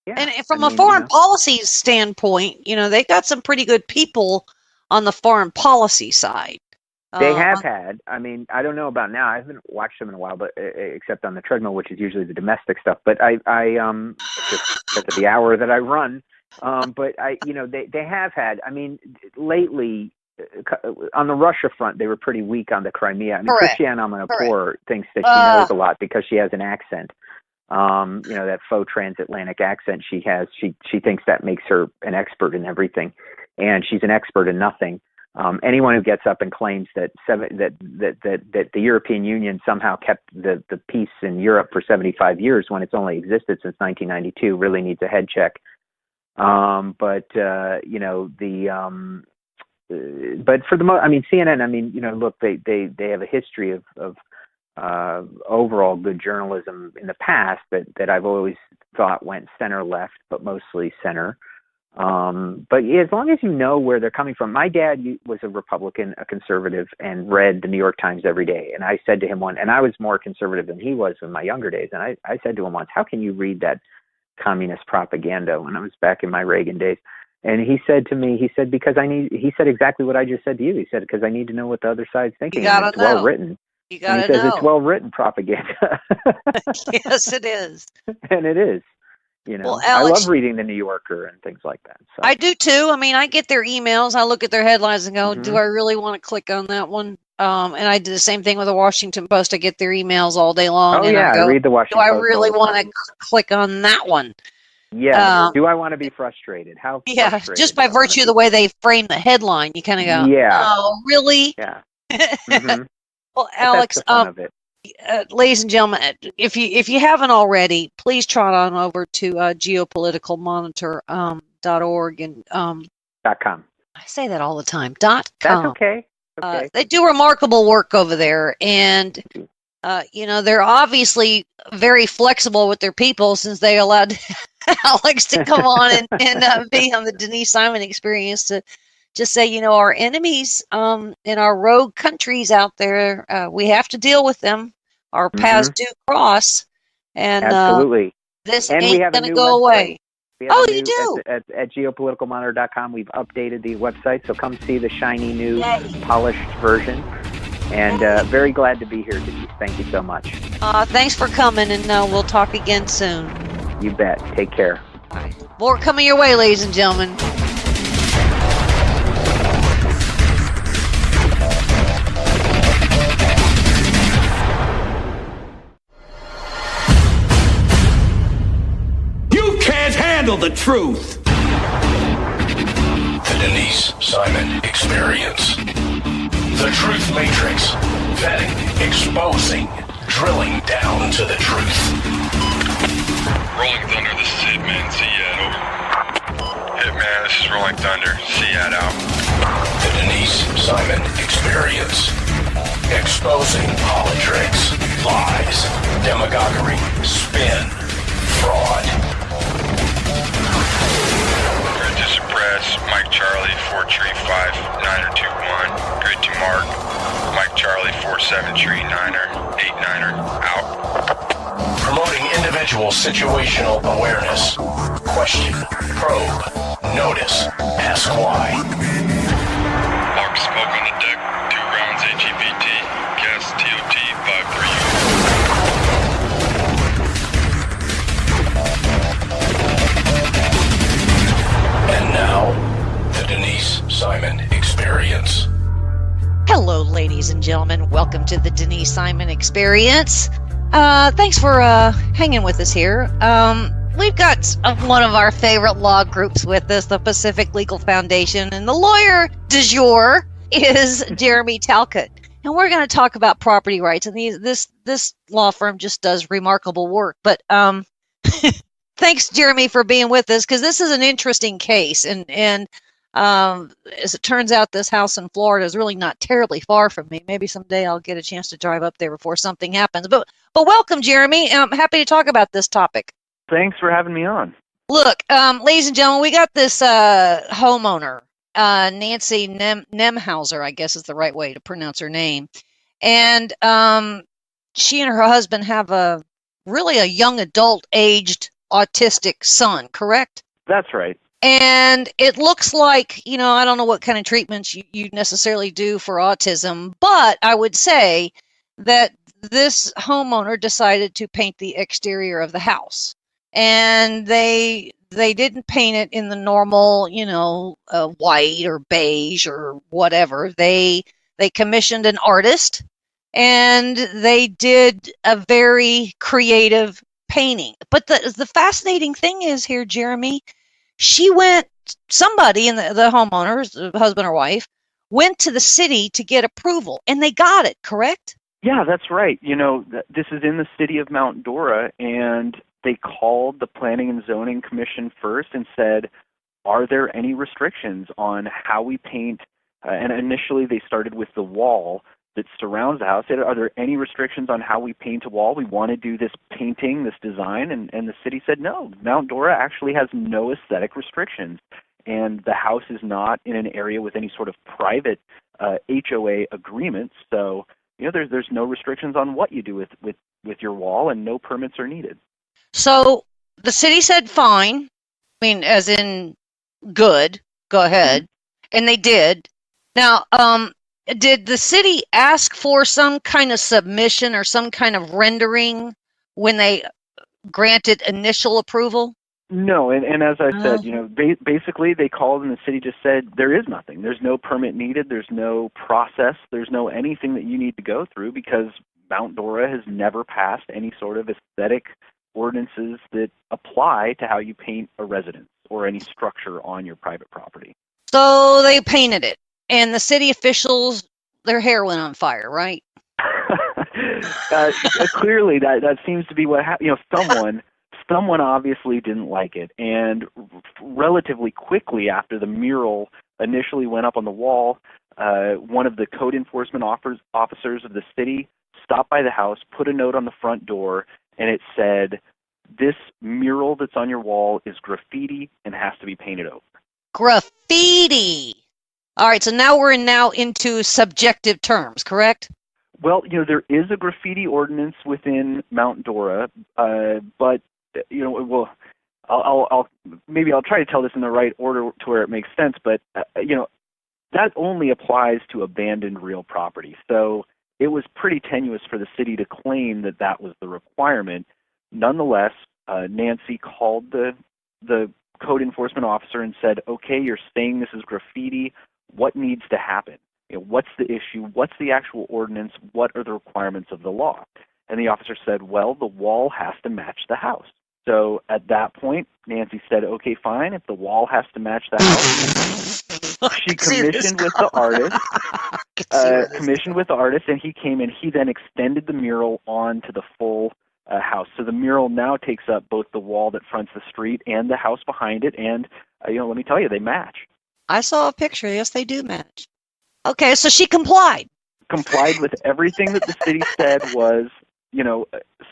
Yeah. And from a foreign policy standpoint, they got some pretty good people on the foreign policy side. They have had. I mean, I don't know about now. I haven't watched them in a while, but except on the treadmill, which is usually the domestic stuff. But I just because of the hour that I run. But they have had. I mean, lately on the Russia front, they were pretty weak on the Crimea. I mean, Christiane Amanpour thinks that she knows a lot because she has an accent. That faux transatlantic accent she has. She thinks that makes her an expert in everything, and she's an expert in nothing. Anyone who gets up and claims that the European Union somehow kept the peace in Europe for 75 years when it's only existed since 1992 really needs a head check. But for the most, I mean, CNN. I mean, look, they have a history of overall good journalism in the past that I've always thought went center left, but mostly center. But as long as you know where they're coming from. My dad was a Republican, a conservative, and read the New York Times every day. And I said to him and I was more conservative than he was in my younger days. And I said to him once, how can you read that communist propaganda when I was back in my Reagan days? And he said to me, he said exactly what I just said to you. He said, because I need to know what the other side's thinking. It's well written. You gotta know. He says know. it's well written propaganda. Yes, it is. And it is. Well, Alex, I love reading the New Yorker and things like that. So. I do too. I mean, I get their emails. I look at their headlines and go, do I really want to click on that one? And I did the same thing with the Washington Post. I get their emails all day long. I read the Washington Post. Do I really want to click on that one? Yeah. Do I want to be frustrated? How? Yeah, just by virtue of the way they frame the headline, you kind of go, oh, really? Yeah. Well, Alex, that's the fun of it. Ladies and gentlemen, if you haven't already, please trot on over to geopoliticalmonitor.org and .com. I say that all the time. .com. That's okay. They do remarkable work over there, and they're obviously very flexible with their people since they allowed Alex to come on and be on the Denise Simon Experience to just say, our enemies in our rogue countries out there, we have to deal with them. Our paths do cross. And absolutely. This ain't going to go away. Oh, you do? At geopoliticalmonitor.com, we've updated the website, so come see the shiny new polished version. And very glad to be here, Denise. Thank you so much. Thanks for coming, and we'll talk again soon. You bet. Take care. All right. More coming your way, ladies and gentlemen. Handle the truth. The Denise Simon Experience. The Truth Matrix. Vetting, exposing, drilling down to the truth. Rolling Thunder, this is Hitman. Seat over. Hitman, this is Rolling Thunder. Seat out. The Denise Simon Experience. Exposing politics, lies, demagoguery, spin, fraud. Grid to suppress, Mike Charlie, 4 tree 5, 9er 2-1. Grid to mark, Mike Charlie, 4-7 tree 9er, 8-9er, out. Promoting individual situational awareness. Question, probe, notice, ask why. Smoke on the deck, 2 rounds HEPT, gas TOT 53. And now, the Denise Simon Experience. Hello, ladies and gentlemen. Welcome to the Denise Simon Experience. Thanks for hanging with us here. We've got one of our favorite law groups with us, the Pacific Legal Foundation, and the lawyer du jour is Jeremy Talcott. And we're going to talk about property rights. And this law firm just does remarkable work. But thanks, Jeremy, for being with us, because this is an interesting case. And as it turns out, this house in Florida is really not terribly far from me. Maybe someday I'll get a chance to drive up there before something happens. But welcome, Jeremy. I'm happy to talk about this topic. Thanks for having me on. Look, ladies and gentlemen, we got this homeowner, Nancy Nemhauser, I guess is the right way to pronounce her name. And she and her husband have a young adult aged autistic son, correct? That's right. And it looks like, I don't know what kind of treatments you necessarily do for autism, but I would say that this homeowner decided to paint the exterior of the house. And they didn't paint it in the normal, white or beige or whatever. They commissioned an artist, and they did a very creative painting. But the fascinating thing is here, Jeremy, somebody in the homeowners, the husband or wife, went to the city to get approval, and they got it, correct? Yeah, that's right. This is in the city of Mount Dora, and they called the Planning and Zoning Commission first and said, are there any restrictions on how we paint? And initially they started with the wall that surrounds the house. They said, are there any restrictions on how we paint a wall? We want to do this painting, this design. And the city said, no, Mount Dora actually has no aesthetic restrictions. And the house is not in an area with any sort of private HOA agreement. So, there's no restrictions on what you do with your wall, and no permits are needed. So the city said fine, as in good, go ahead, and they did. Now, did the city ask for some kind of submission or some kind of rendering when they granted initial approval? No, and as I said, basically they called and the city just said there is nothing. There's no permit needed. There's no process. There's no anything that you need to go through, because Mount Dora has never passed any sort of aesthetic ordinances that apply to how you paint a residence or any structure on your private property. So they painted it, and the city officials, their hair went on fire, right? Clearly, that seems to be what happened. Someone obviously didn't like it, and relatively quickly after the mural initially went up on the wall, one of the code enforcement officers of the city stopped by the house, put a note on the front door, and it said, this mural that's on your wall is graffiti and has to be painted over. Graffiti! All right, so now we're into subjective terms, correct? Well, there is a graffiti ordinance within Mount Dora, but, I'll try to tell this in the right order to where it makes sense, but, that only applies to abandoned real property. So it was pretty tenuous for the city to claim that was the requirement. Nonetheless, Nancy called the code enforcement officer and said, okay, you're saying this is graffiti. What needs to happen? What's the issue? What's the actual ordinance? What are the requirements of the law? And the officer said, well, the wall has to match the house. So at that point, Nancy said, okay, fine. If the wall has to match the house, she commissioned with the artist, and he came and he then extended the mural onto the full house. So the mural now takes up both the wall that fronts the street and the house behind it. And, let me tell you, they match. I saw a picture. Yes, they do match. Okay, so she complied. Complied with everything that the city said was,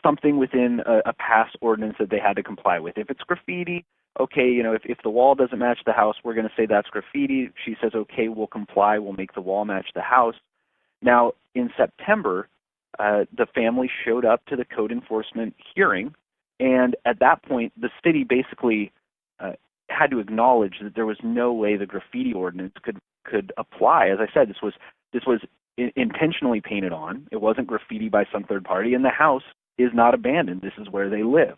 something within a past ordinance that they had to comply with. If it's graffiti, okay, if the wall doesn't match the house, we're going to say that's graffiti. She says, okay, we'll comply. We'll make the wall match the house. Now, in September, the family showed up to the code enforcement hearing, and at that point, the city basically had to acknowledge that there was no way the graffiti ordinance could could apply. As I said, this was intentionally painted on. It wasn't graffiti by some third party, and the house is not abandoned. This is where they live.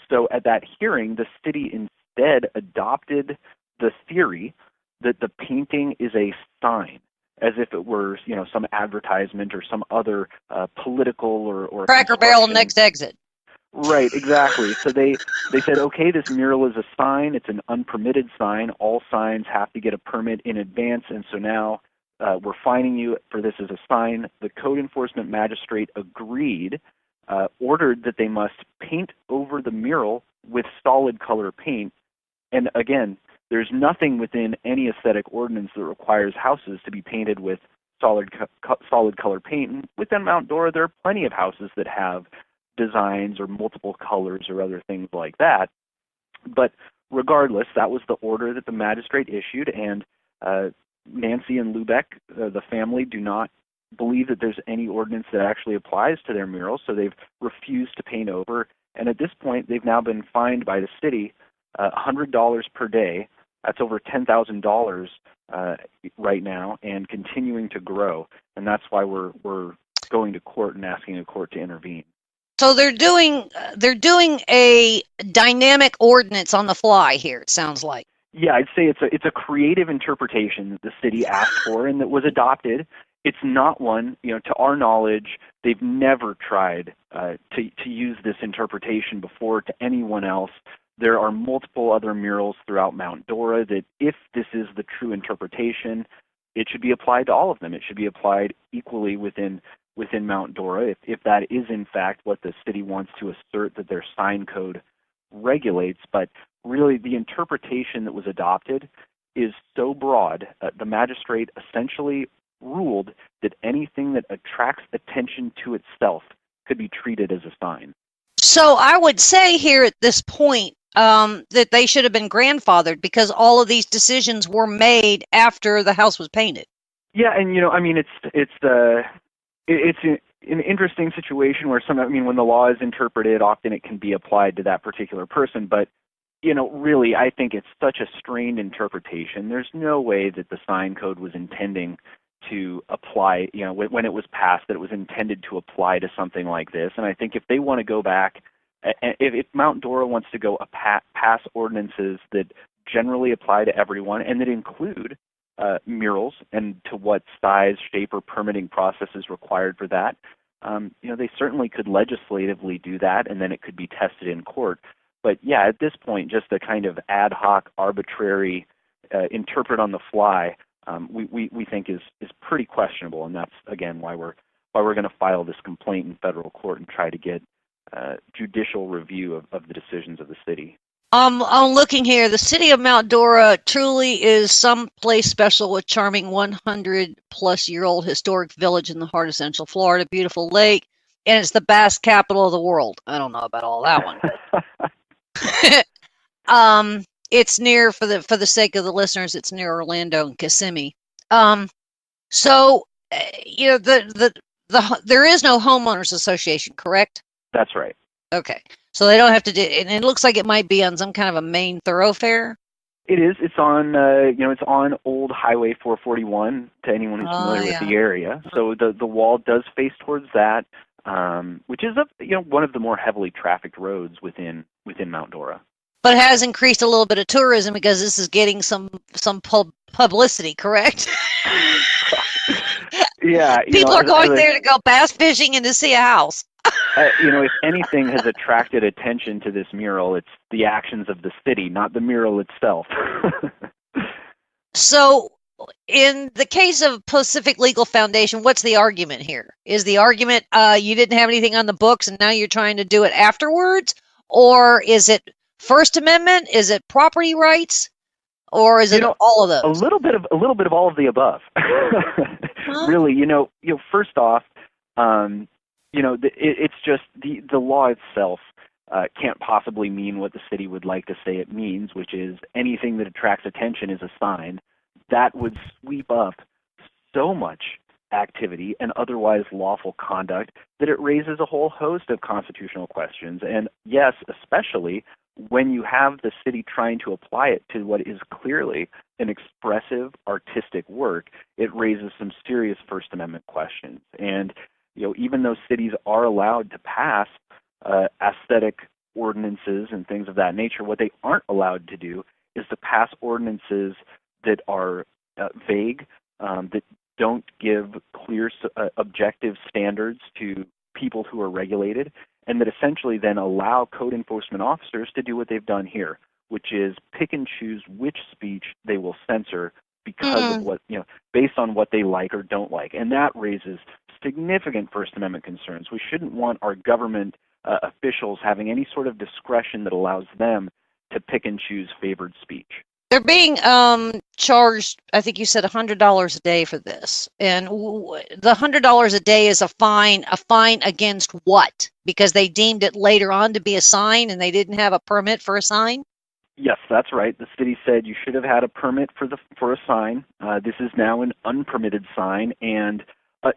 So at that hearing, the city instead adopted the theory that the painting is a sign, as if it were, some advertisement or some other political or Cracker Barrel next exit. Right, exactly. So they said, okay, this mural is a sign. It's an unpermitted sign. All signs have to get a permit in advance, and so now we're fining you for this as a sign. The code enforcement magistrate agreed, ordered that they must paint over the mural with solid color paint. And again, there's nothing within any aesthetic ordinance that requires houses to be painted with solid color paint. And within Mount Dora, there are plenty of houses that have designs or multiple colors or other things like that. But regardless, that was the order that the magistrate issued, and Nancy and Lubeck, the family, do not believe that there's any ordinance that actually applies to their murals, so they've refused to paint over. And at this point, they've now been fined by the city $100 per day. That's over $10,000 right now, and continuing to grow. And that's why we're going to court and asking the court to intervene. So they're doing a dynamic ordinance on the fly here, it sounds like. Yeah, I'd say it's a creative interpretation that the city asked for and that was adopted. It's not one, to our knowledge, they've never tried to use this interpretation before to anyone else. There are multiple other murals throughout Mount Dora that, if this is the true interpretation, it should be applied to all of them. It should be applied equally within Mount Dora, if that is in fact what the city wants to assert that their sign code regulates. But really, the interpretation that was adopted is so broad, the magistrate essentially ruled that anything that attracts attention to itself could be treated as a sign. So I would say here at this point that they should have been grandfathered, because all of these decisions were made after the house was painted. Yeah, and it's an interesting situation where when the law is interpreted, often it can be applied to that particular person. But really, I think it's such a strained interpretation. There's no way that the sign code was intending to apply, when it was passed, that it was intended to apply to something like this. And I think if they want to go back, if Mount Dora wants to go pass ordinances that generally apply to everyone and that include murals and to what size, shape, or permitting process is required for that, they certainly could legislatively do that, and then it could be tested in court. But yeah, at this point, just a kind of ad hoc, arbitrary, interpret on the fly, we think is pretty questionable, and that's again why we're going to file this complaint in federal court and try to get judicial review of the decisions of the city. I'm looking here. The city of Mount Dora truly is someplace special, with charming 100-plus-year-old historic village in the heart of Central Florida, beautiful lake, and it's the bass capital of the world. I don't know about all that one. It's near, for the sake of the listeners, it's near Orlando and Kissimmee. So there is no homeowners association, correct? That's right. Okay. So they don't have to do, and it looks like it might be on some kind of a main thoroughfare. It is. It's on, it's on Old Highway 441 to anyone who's familiar with the area. So the wall does face towards that, which is one of the more heavily trafficked roads within Mount Dora. But it has increased a little bit of tourism because this is getting some publicity, correct? Yeah. People are going there to go bass fishing and to see a house. If anything has attracted attention to this mural, it's the actions of the city, not the mural itself. So, in the case of Pacific Legal Foundation, what's the argument here? Is the argument you didn't have anything on the books and now you're trying to do it afterwards? Or is it First Amendment? Is it property rights? Or is it all of those? A little bit of all of the above. Huh? Really, first off, it's just the law itself can't possibly mean what the city would like to say it means, which is anything that attracts attention is a sign. That would sweep up so much activity and otherwise lawful conduct that it raises a whole host of constitutional questions. And yes, especially when you have the city trying to apply it to what is clearly an expressive artistic work, it raises some serious First Amendment questions. And even though cities are allowed to pass aesthetic ordinances and things of that nature, what they aren't allowed to do is to pass ordinances that are vague, that don't give clear, objective standards to people who are regulated, and that essentially then allow code enforcement officers to do what they've done here, which is pick and choose which speech they will censor because of what, based on what they like or don't like. And that raises significant First Amendment concerns. We shouldn't want our government officials having any sort of discretion that allows them to pick and choose favored speech. They're being charged, I think you said $100 a day for this. And the $100 a day is a fine against what? Because they deemed it later on to be a sign and they didn't have a permit for a sign? Yes, that's right. The city said you should have had a permit for a sign. This is now an unpermitted sign, and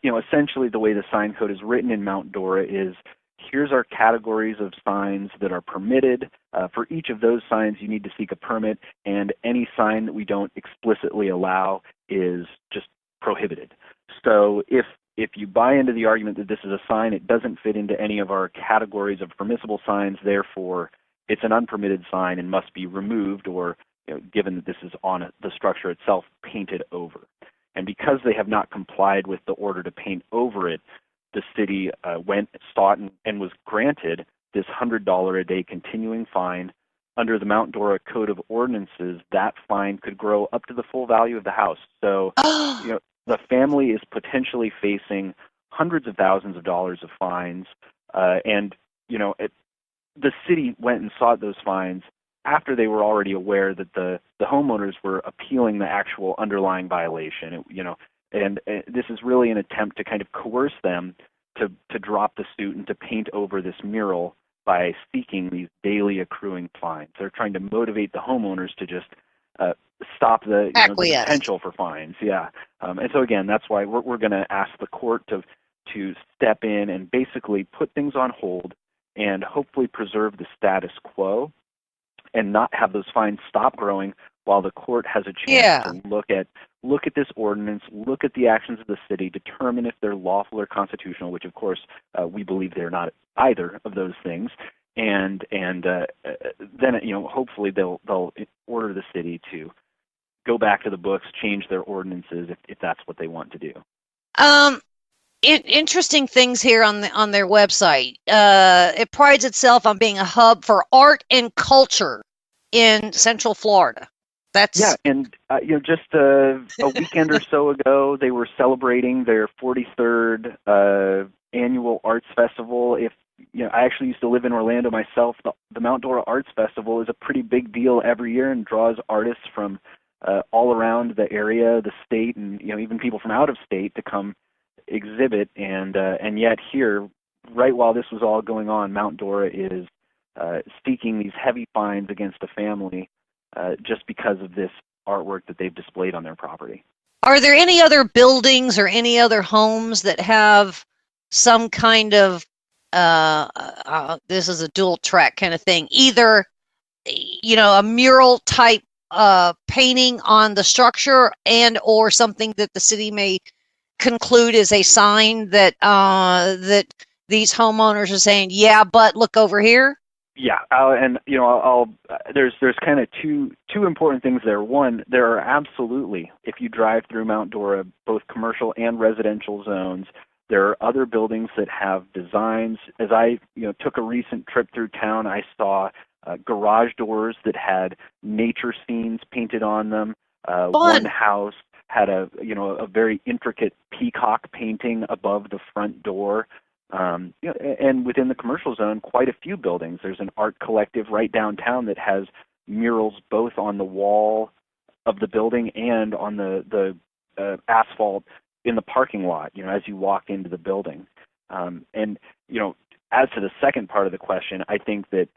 essentially the way the sign code is written in Mount Dora is, here's our categories of signs that are permitted. For each of those signs, you need to seek a permit, and any sign that we don't explicitly allow is just prohibited. So if you buy into the argument that this is a sign, it doesn't fit into any of our categories of permissible signs, therefore it's an unpermitted sign and must be removed, or given that this is on the structure itself, painted over. And because they have not complied with the order to paint over it, the city went, sought, and was granted this $100 a day continuing fine. Under the Mount Dora Code of Ordinances, that fine could grow up to the full value of the house. So, the family is potentially facing hundreds of thousands of dollars of fines, the city went and sought those fines after they were already aware that the homeowners were appealing the actual underlying violation. And this is really an attempt to kind of coerce them to drop the suit and to paint over this mural by seeking these daily accruing fines. They're trying to motivate the homeowners to just stop the potential for fines. Yeah. And so again, that's why we're going to ask the court to step in and basically put things on hold and hopefully preserve the status quo and not have those fines stop growing while the court has a chance to look at this ordinance, look at the actions of the city, determine if they're lawful or constitutional, which of course we believe they're not either of those things, and then hopefully they'll order the city to go back to the books, change their ordinances if that's what they want to do. Interesting things here on their website. It prides itself on being a hub for art and culture in Central Florida. And just a weekend or so ago, they were celebrating their 43rd annual arts festival. I actually used to live in Orlando myself. The Mount Dora Arts Festival is a pretty big deal every year and draws artists from all around the area, the state, and even people from out of state to come exhibit. And yet here, right while this was all going on, Mount Dora is seeking these heavy fines against a family just because of this artwork that they've displayed on their property. Are there any other buildings or any other homes that have some kind of this is a dual track kind of thing, either a mural type painting on the structure and or something that the city may conclude is a sign that that these homeowners are saying, yeah, but look over here? Yeah, there's kind of two important things there. One, there are absolutely, if you drive through Mount Dora, both commercial and residential zones, there are other buildings that have designs. As I took a recent trip through town, I saw garage doors that had nature scenes painted on them. One house had a very intricate peacock painting above the front door. And within the commercial zone, quite a few buildings. There's an art collective right downtown that has murals both on the wall of the building and on the asphalt in the parking lot, as you walk into the building. And as to the second part of the question, I think that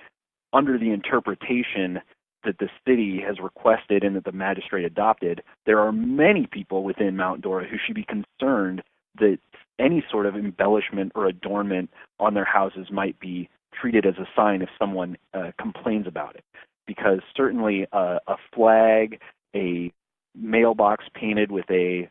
under the interpretation that the city has requested and that the magistrate adopted, there are many people within Mount Dora who should be concerned that any sort of embellishment or adornment on their houses might be treated as a sign if someone complains about it. Because certainly a flag, a mailbox painted with a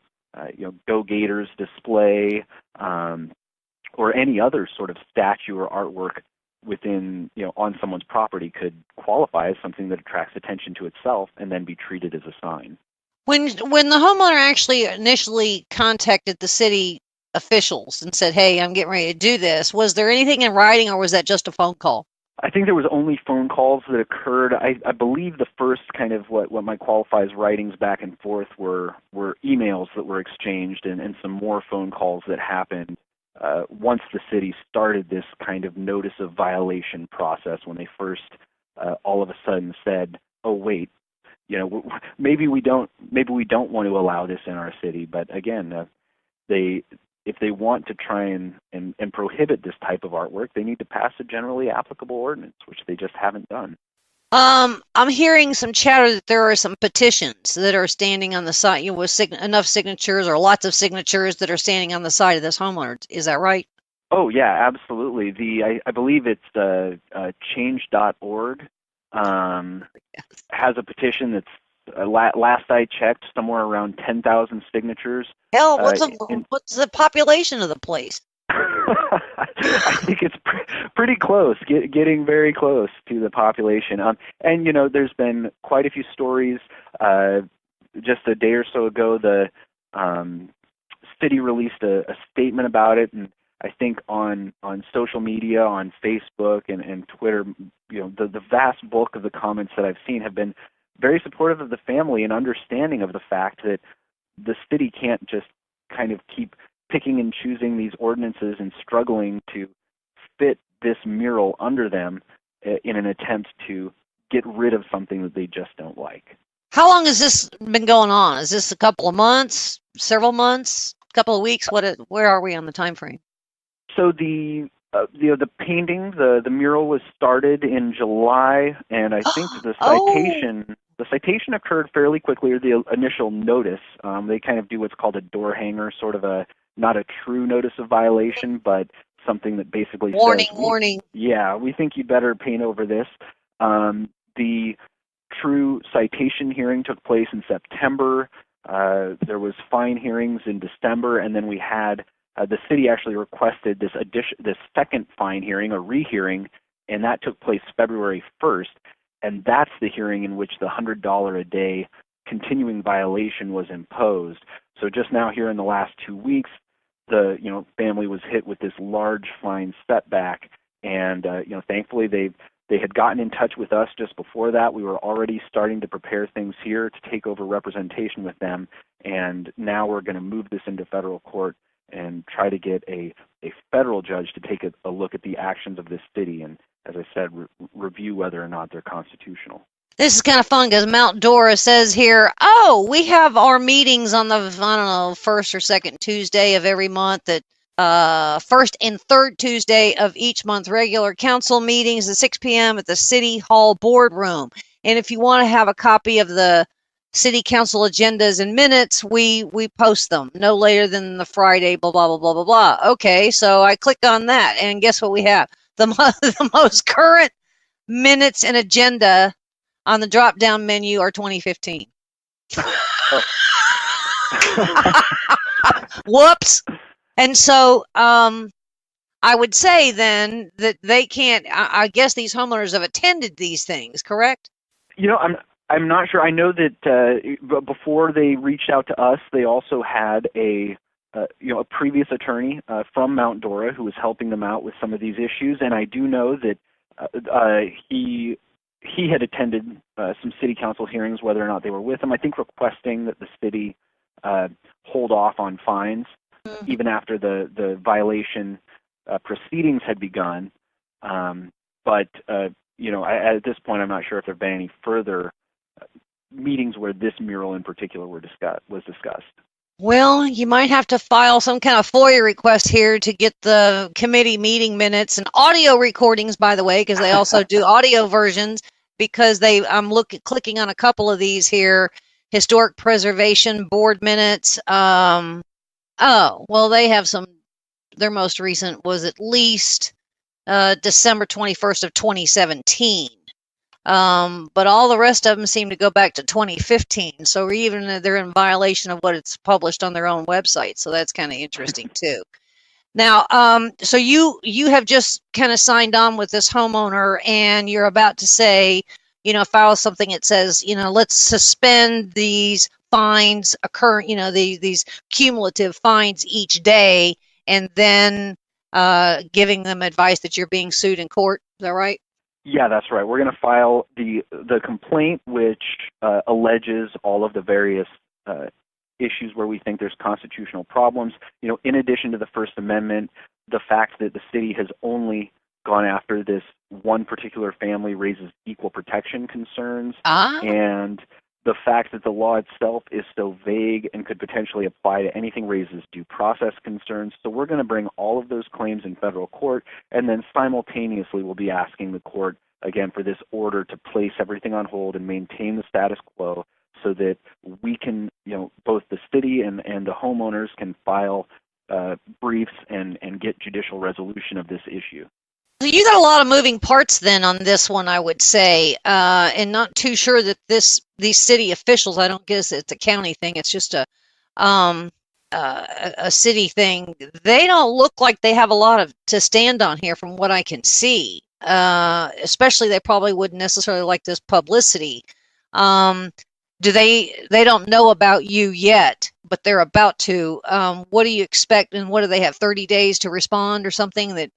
Go Gators display, or any other sort of statue or artwork within, on someone's property could qualify as something that attracts attention to itself and then be treated as a sign. When the homeowner actually initially contacted the city officials and said, "Hey, I'm getting ready to do this," was there anything in writing, or was that just a phone call? I think there was only phone calls that occurred. I believe the first kind of what might qualify as writings back and forth were emails that were exchanged and some more phone calls that happened once the city started this kind of notice of violation process, when they first all of a sudden said, "Oh wait, maybe we don't want to allow this in our city." But again, if they want to try and prohibit this type of artwork, they need to pass a generally applicable ordinance, which they just haven't done. I'm hearing some chatter that there are some petitions that are standing on the side, with enough signatures or lots of signatures that are standing on the side of this homeowner. Is that right? Oh yeah, absolutely. I believe it's change.org has a petition that's last I checked somewhere around 10,000 signatures. Hell, what's the population of the place? I think it's pretty close, getting very close to the population. And there's been quite a few stories. Just a day or so ago, the city released a statement about it, and I think on social media, on Facebook and Twitter, the vast bulk of the comments that I've seen have been very supportive of the family and understanding of the fact that the city can't just kind of keep picking and choosing these ordinances and struggling to fit this mural under them in an attempt to get rid of something that they just don't like. How long has this been going on? Is this a couple of months, several months, a couple of weeks? Where are we on the time frame? So the painting, the mural was started in July, and I think the citation occurred fairly quickly, or the initial notice. They kind of do what's called a door hanger, sort of not a true notice of violation, but something that basically says, warning. Yeah, we think you better paint over this. The true citation hearing took place in September. There was fine hearings in December, and then we had the city actually requested this second fine hearing, a rehearing, and that took place February 1st. And that's the hearing in which the $100 a day continuing violation was imposed. So just now, here in the last 2 weeks, the family was hit with this large fine setback, and thankfully they had gotten in touch with us just before that. We were already starting to prepare things here to take over representation with them, and now we're going to move this into federal court and try to get a federal judge to take a look at the actions of this city and, as I said, review whether or not they're constitutional. This is kind of fun because Mount Dora says here, we have our meetings on the, first or second Tuesday of every month, at first and third Tuesday of each month, regular council meetings at 6 p.m. at the City Hall boardroom. And if you want to have a copy of the city council agendas and minutes, we post them no later than the Friday, blah, blah, blah, blah, blah, blah. Okay, so I click on that, and guess what we have? The most current minutes and agenda on the drop-down menu are 2015. Whoops. And so I would say then that they can't, I guess these homeowners have attended these things, correct? I'm not sure. I know that before they reached out to us, they also had a previous attorney from Mount Dora who was helping them out with some of these issues, and I do know that he had attended some city council hearings, whether or not they were with him. I think requesting that the city hold off on fines even after the violation proceedings had begun. But at this point, I'm not sure if there have been any further meetings where this mural in particular was discussed. Well, you might have to file some kind of FOIA request here to get the committee meeting minutes and audio recordings, by the way, because they also do audio versions, because I'm clicking on a couple of these here. Historic Preservation Board minutes. They have some, their most recent was at least December 21st of 2017. But all the rest of them seem to go back to 2015. So they're in violation of what it's published on their own website. So that's kind of interesting too. Now, so you have just kind of signed on with this homeowner, and you're about to say, file something that says, let's suspend these fines these cumulative fines each day, and then giving them advice that you're being sued in court. Is that right? Yeah, that's right. We're going to file the complaint, which alleges all of the various issues where we think there's constitutional problems. In addition to the First Amendment, the fact that the city has only gone after this one particular family raises equal protection concerns, and the fact that the law itself is so vague and could potentially apply to anything raises due process concerns. So we're going to bring all of those claims in federal court, and then simultaneously we'll be asking the court again for this order to place everything on hold and maintain the status quo, so that we can, both the city and the homeowners can file briefs and get judicial resolution of this issue. So you got a lot of moving parts then on this one, I would say, and not too sure that these city officials, I don't guess it's a county thing, it's just a city thing. They don't look like they have a lot to stand on here from what I can see. Especially they probably wouldn't necessarily like this publicity. They don't know about you yet, but they're about to. What do you expect, and what do they have, 30 days to respond or something?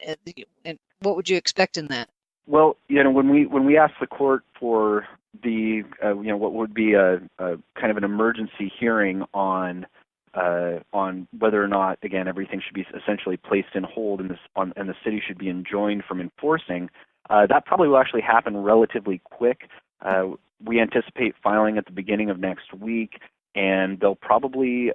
What would you expect in that? Well, when we asked the court for the what would be a kind of an emergency hearing on whether or not, again, everything should be essentially placed in hold and the city should be enjoined from enforcing, that probably will actually happen relatively quick. We anticipate filing at the beginning of next week, and they'll probably,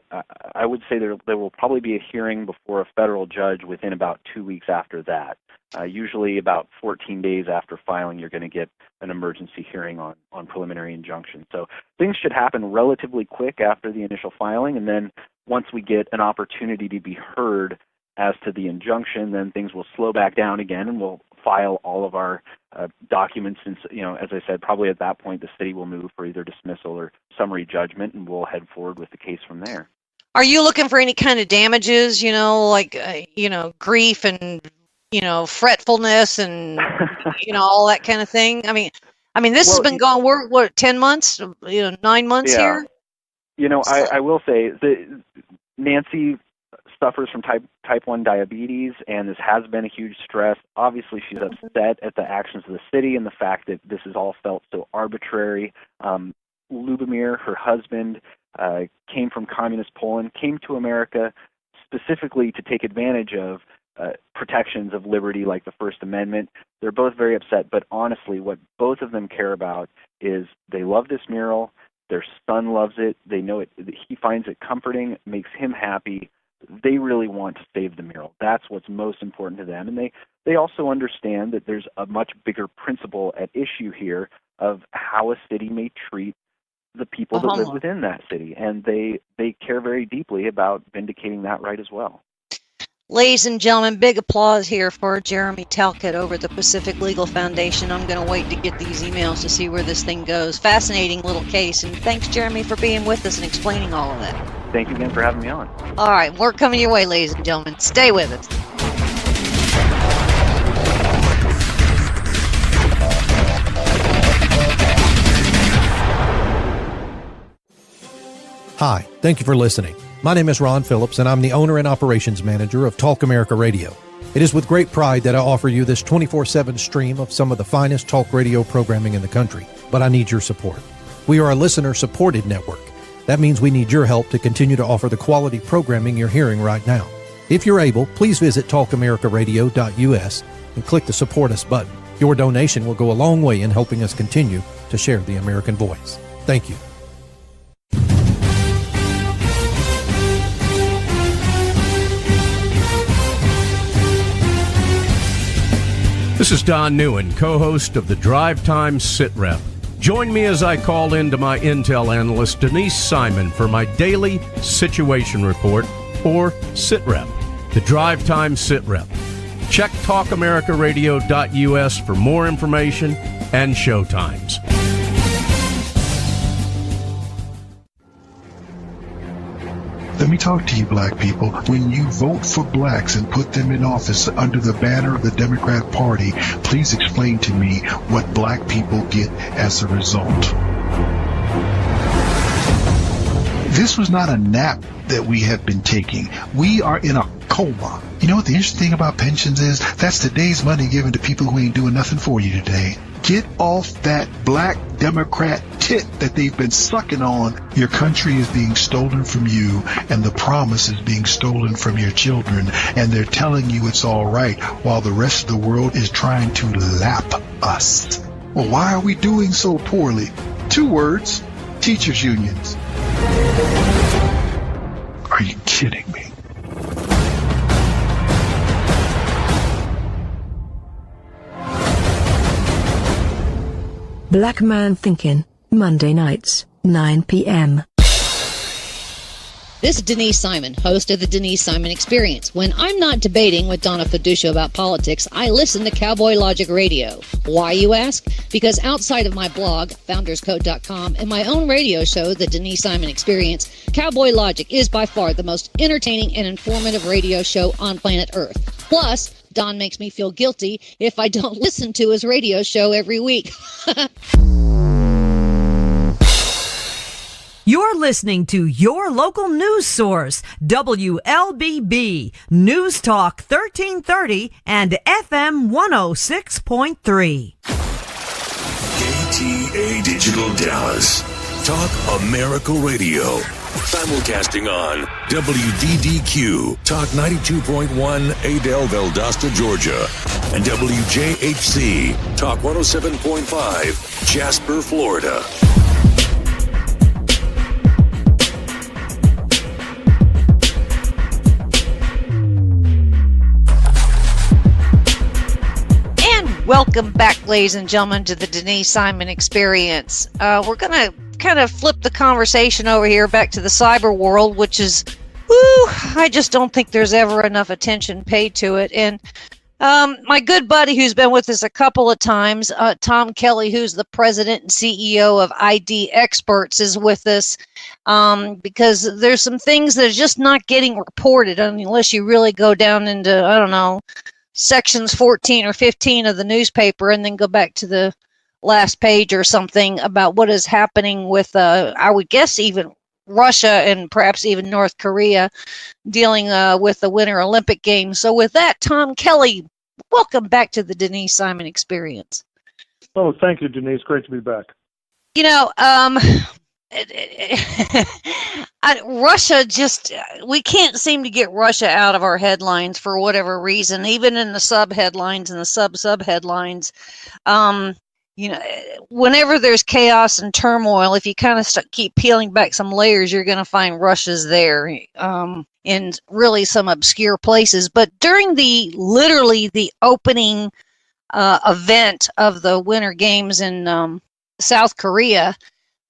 I would say there will probably be a hearing before a federal judge within about 2 weeks after that. Usually about 14 days after filing, you're going to get an emergency hearing on preliminary injunction. So things should happen relatively quick after the initial filing, and then once we get an opportunity to be heard as to the injunction, then things will slow back down again, and we'll file all of our documents. And as I said, probably at that point the city will move for either dismissal or summary judgment, and we'll head forward with the case from there. Are you looking for any kind of damages? Like grief and fretfulness and all that kind of thing. I mean, this has been going. We're what, 10 months? 9 months here. I will say that Nancy suffers from type 1 diabetes, and this has been a huge stress. Obviously, she's upset at the actions of the city and the fact that this is all felt so arbitrary. Lubomir, her husband, came from communist Poland, came to America specifically to take advantage of protections of liberty like the First Amendment. They're both very upset, but honestly, what both of them care about is they love this mural. Their son loves it. They know it. He finds it comforting, makes him happy. They really want to save the mural. That's what's most important to them. And they also understand that there's a much bigger principle at issue here of how a city may treat the people that live within that city. And they care very deeply about vindicating that right as well. Ladies and gentlemen, big applause here for Jeremy Talcott over at the Pacific Legal Foundation. I'm going to wait to get these emails to see where this thing goes. Fascinating little case, and thanks, Jeremy, for being with us and explaining all of that. Thank you again for having me on. All right, we're coming your way, ladies and gentlemen. Stay with us. Hi, thank you for listening. My name is Ron Phillips, and I'm the owner and operations manager of Talk America Radio. It is with great pride that I offer you this 24/7 stream of some of the finest talk radio programming in the country, but I need your support. We are a listener-supported network. That means we need your help to continue to offer the quality programming you're hearing right now. If you're able, please visit talkamericaradio.us and click the Support Us button. Your donation will go a long way in helping us continue to share the American voice. Thank you. This is Don Newen, co-host of the Drive Time Sit Rep. Join me as I call into my Intel analyst, Denise Simon, for my daily situation report, or Sit Rep, the Drive Time Sit Rep. Check talkamericaradio.us for more information and show times. Let me talk to you, black people. When you vote for blacks and put them in office under the banner of the Democrat Party, please explain to me what black people get as a result. This was not a nap that we have been taking. We are in a coma. You know what the interesting thing about pensions is? That's today's money given to people who ain't doing nothing for you today. Get off that black Democrat tit that they've been sucking on. Your country is being stolen from you, and the promise is being stolen from your children, and they're telling you it's all right while the rest of the world is trying to lap us. Well, why are we doing so poorly? 2 words: teachers' unions. Are you kidding me? Black Man Thinking, Monday nights, 9 p.m. This is Denise Simon, host of the Denise Simon Experience. When I'm not debating with Donna Fiducia about politics, I listen to Cowboy Logic Radio. Why, you ask? Because outside of my blog, founderscode.com, and my own radio show, the Denise Simon Experience, Cowboy Logic is by far the most entertaining and informative radio show on planet Earth. Plus, Don makes me feel guilty if I don't listen to his radio show every week. You're listening to your local news source, WLBB, News Talk 1330 and FM 106.3. KTA Digital Dallas. Talk America Radio. Simulcasting on WDDQ, Talk 92.1, Adel, Valdosta, Georgia, and WJHC, Talk 107.5, Jasper, Florida. Welcome back, ladies and gentlemen, to the Denise Simon Experience. We're going to kind of flip the conversation over here back to the cyber world, which is, I just don't think there's ever enough attention paid to it. And my good buddy who's been with us a couple of times, Tom Kelly, who's the president and CEO of ID Experts, is with us because there's some things that are just not getting reported unless you really go down into, I don't know, sections 14 or 15 of the newspaper and then go back to the last page or something about what is happening with, I would guess, even Russia and perhaps even North Korea dealing with the Winter Olympic Games. So with that, Tom Kelly, welcome back to the Denise Simon Experience. Oh, thank you, Denise. Great to be back. You know, Russia just, we can't seem to get Russia out of our headlines for whatever reason, even in the sub-headlines and the sub-headlines. You know, whenever there's chaos and turmoil, if you kind of keep peeling back some layers, you're going to find Russia's there in really some obscure places. But during literally the opening event of the Winter Games in South Korea,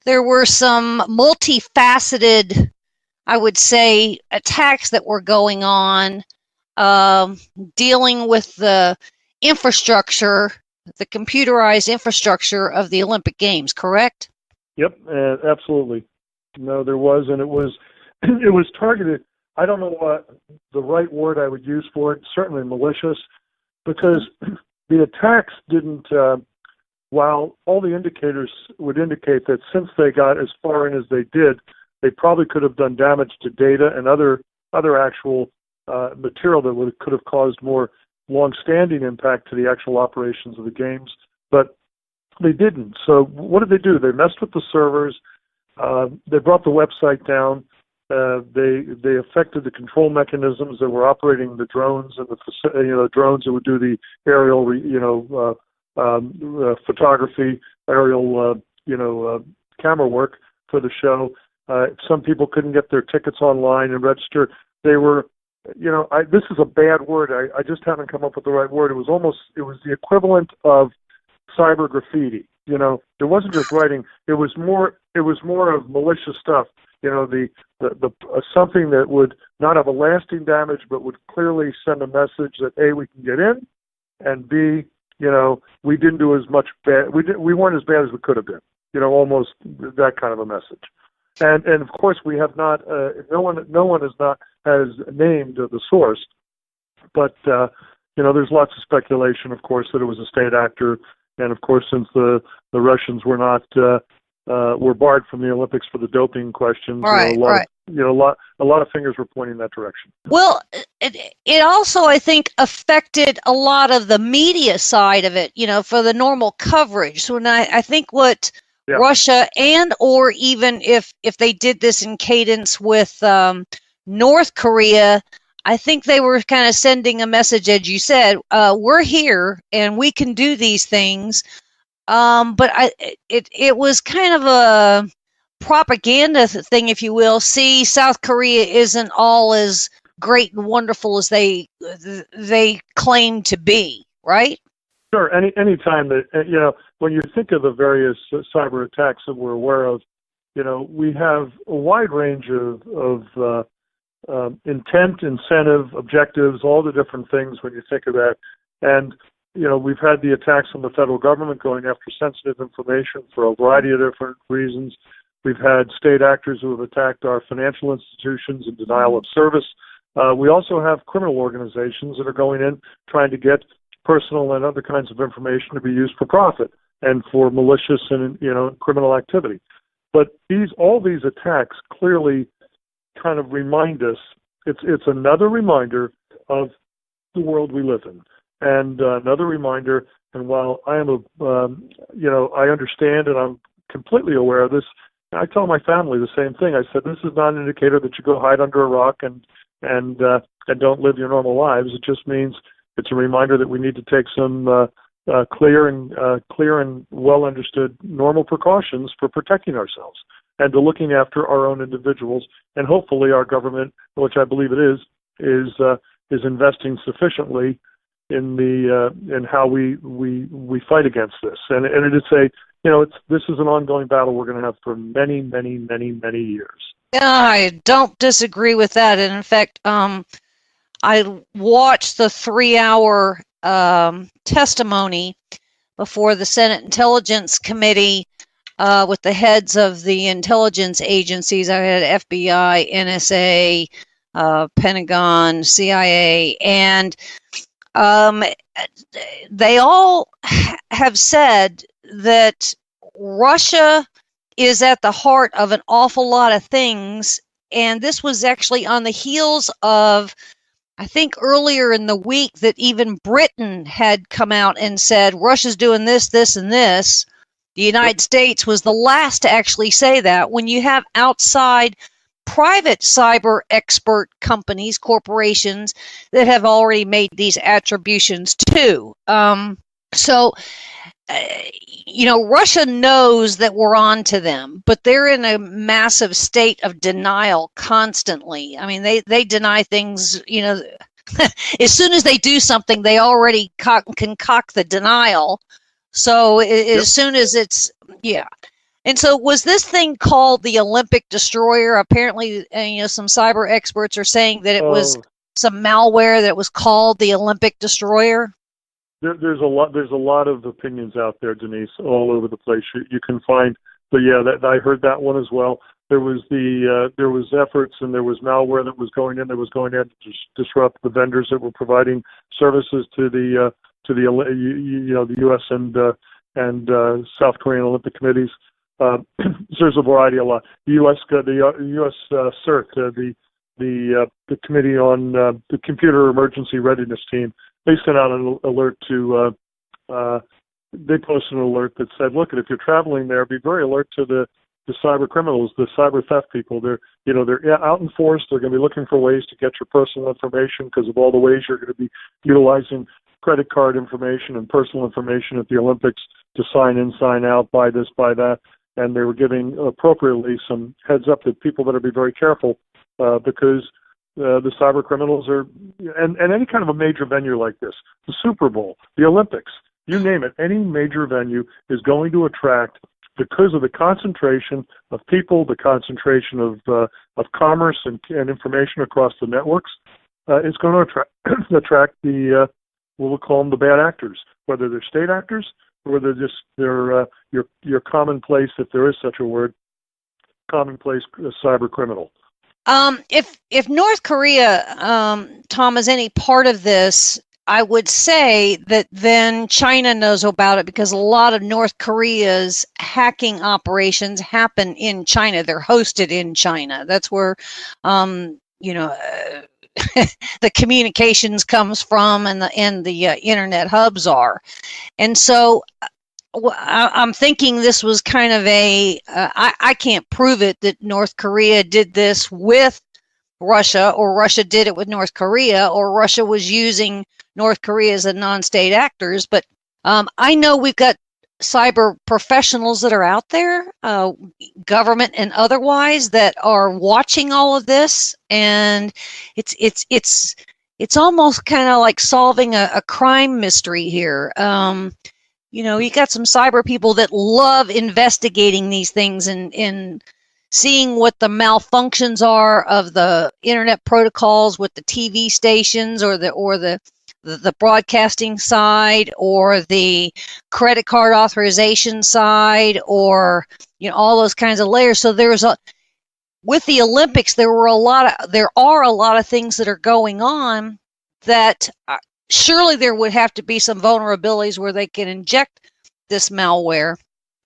there were some multifaceted, I would say, attacks that were going on, dealing with the infrastructure, the computerized infrastructure of the Olympic Games, correct? Yep, absolutely. No, there was, and it was targeted. I don't know what the right word I would use for it, certainly malicious, because the attacks didn't, while all the indicators would indicate that since they got as far in as they did, they probably could have done damage to data and other actual material that could have caused more long-standing impact to the actual operations of the games, but they didn't. So what did they do? They messed with the servers. They brought the website down. They affected the control mechanisms that were operating the drones and the drones that would do the aerial photography, aerial camera work for the show. Some people couldn't get their tickets online and register. They were, this is a bad word. I just haven't come up with the right word. It was the equivalent of cyber graffiti. It wasn't just writing. It was more of malicious stuff. The something that would not have a lasting damage, but would clearly send a message that A, we can get in, and B, we didn't do as much bad. We weren't as bad as we could have been. Almost that kind of a message. And of course we have not. No one has named the source, but there's lots of speculation, of course, that it was a state actor, and of course since the Russians were not. Were barred from the Olympics for the doping questions. Right, a lot of fingers were pointing in that direction. Well, it also, I think, affected a lot of the media side of it, for the normal coverage. So I think what Russia or even if they did this in cadence with North Korea, I think they were kind of sending a message, as you said, we're here and we can do these things. But it was kind of a propaganda thing, if you will. See, South Korea isn't all as great and wonderful as they claim to be, right? Sure. Any time that when you think of the various cyber attacks that we're aware of, we have a wide range of intent, incentive, objectives, all the different things when you think of that, and we've had the attacks on the federal government going after sensitive information for a variety of different reasons. We've had state actors who have attacked our financial institutions in denial of service. We also have criminal organizations that are going in trying to get personal and other kinds of information to be used for profit and for malicious and criminal activity. But all these attacks clearly kind of remind us. It's another reminder of the world we live in. And another reminder, and while I am I understand and I'm completely aware of this, I tell my family the same thing. I said, this is not an indicator that you go hide under a rock and don't live your normal lives. It just means it's a reminder that we need to take some clear and well understood normal precautions for protecting ourselves and to looking after our own individuals. And hopefully our government, which I believe it is investing sufficiently in how we fight against this, and this is an ongoing battle we're going to have for many, many, many, many years. I don't disagree with that, and in fact, I watched the 3-hour testimony before the Senate Intelligence Committee with the heads of the intelligence agencies. I had FBI, NSA, Pentagon, CIA, and they all have said that Russia is at the heart of an awful lot of things, and this was actually on the heels of, I think earlier in the week, that even Britain had come out and said Russia's doing this, this, and this. The United States was the last to actually say that. When you have outside private cyber expert companies, corporations that have already made these attributions too. Russia knows that we're on to them, but they're in a massive state of denial constantly. I mean, they deny things, as soon as they do something, they already concoct the denial. So as soon as it's, And so was this thing called the Olympic Destroyer? Apparently, some cyber experts are saying that it was some malware that was called the Olympic Destroyer. There's a lot of opinions out there, Denise, all over the place. You can find, but I heard that one as well. There was there was efforts and there was malware that was going in to disrupt the vendors that were providing services to the U.S. and South Korean Olympic committees. There's a variety, a lot. The U.S. CERT, the Committee on the Computer Emergency Readiness Team, they sent out an alert to. They posted an alert that said, "Look, if you're traveling there, be very alert to the cyber criminals, the cyber theft people. They're out in force. They're going to be looking for ways to get your personal information because of all the ways you're going to be utilizing credit card information and personal information at the Olympics to sign in, sign out, buy this, buy that." And they were giving appropriately some heads up that people better be very careful because the cyber criminals are, and any kind of a major venue like this, the Super Bowl, the Olympics, you name it, any major venue is going to attract because of the concentration of people, the concentration of commerce and information across the networks, it's going to attract the we'll call them the bad actors, whether they're state actors or whether they're your commonplace, if there is such a word, commonplace cyber criminal. If North Korea, Tom, is any part of this, I would say that then China knows about it, because a lot of North Korea's hacking operations happen in China. They're hosted in China. That's where, the communications comes from, and the internet hubs are. And so I'm thinking this was kind of I can't prove it that North Korea did this with Russia, or Russia did it with North Korea, or Russia was using North Korea as a non-state actors. But I know we've got cyber professionals that are out there, government and otherwise, that are watching all of this, and it's almost kind of like solving a crime mystery here. You got some cyber people that love investigating these things and seeing what the malfunctions are of the internet protocols with the TV stations, or the broadcasting side, or the credit card authorization side, or all those kinds of layers. So with the Olympics, there are a lot of things that are going on that surely there would have to be some vulnerabilities where they can inject this malware.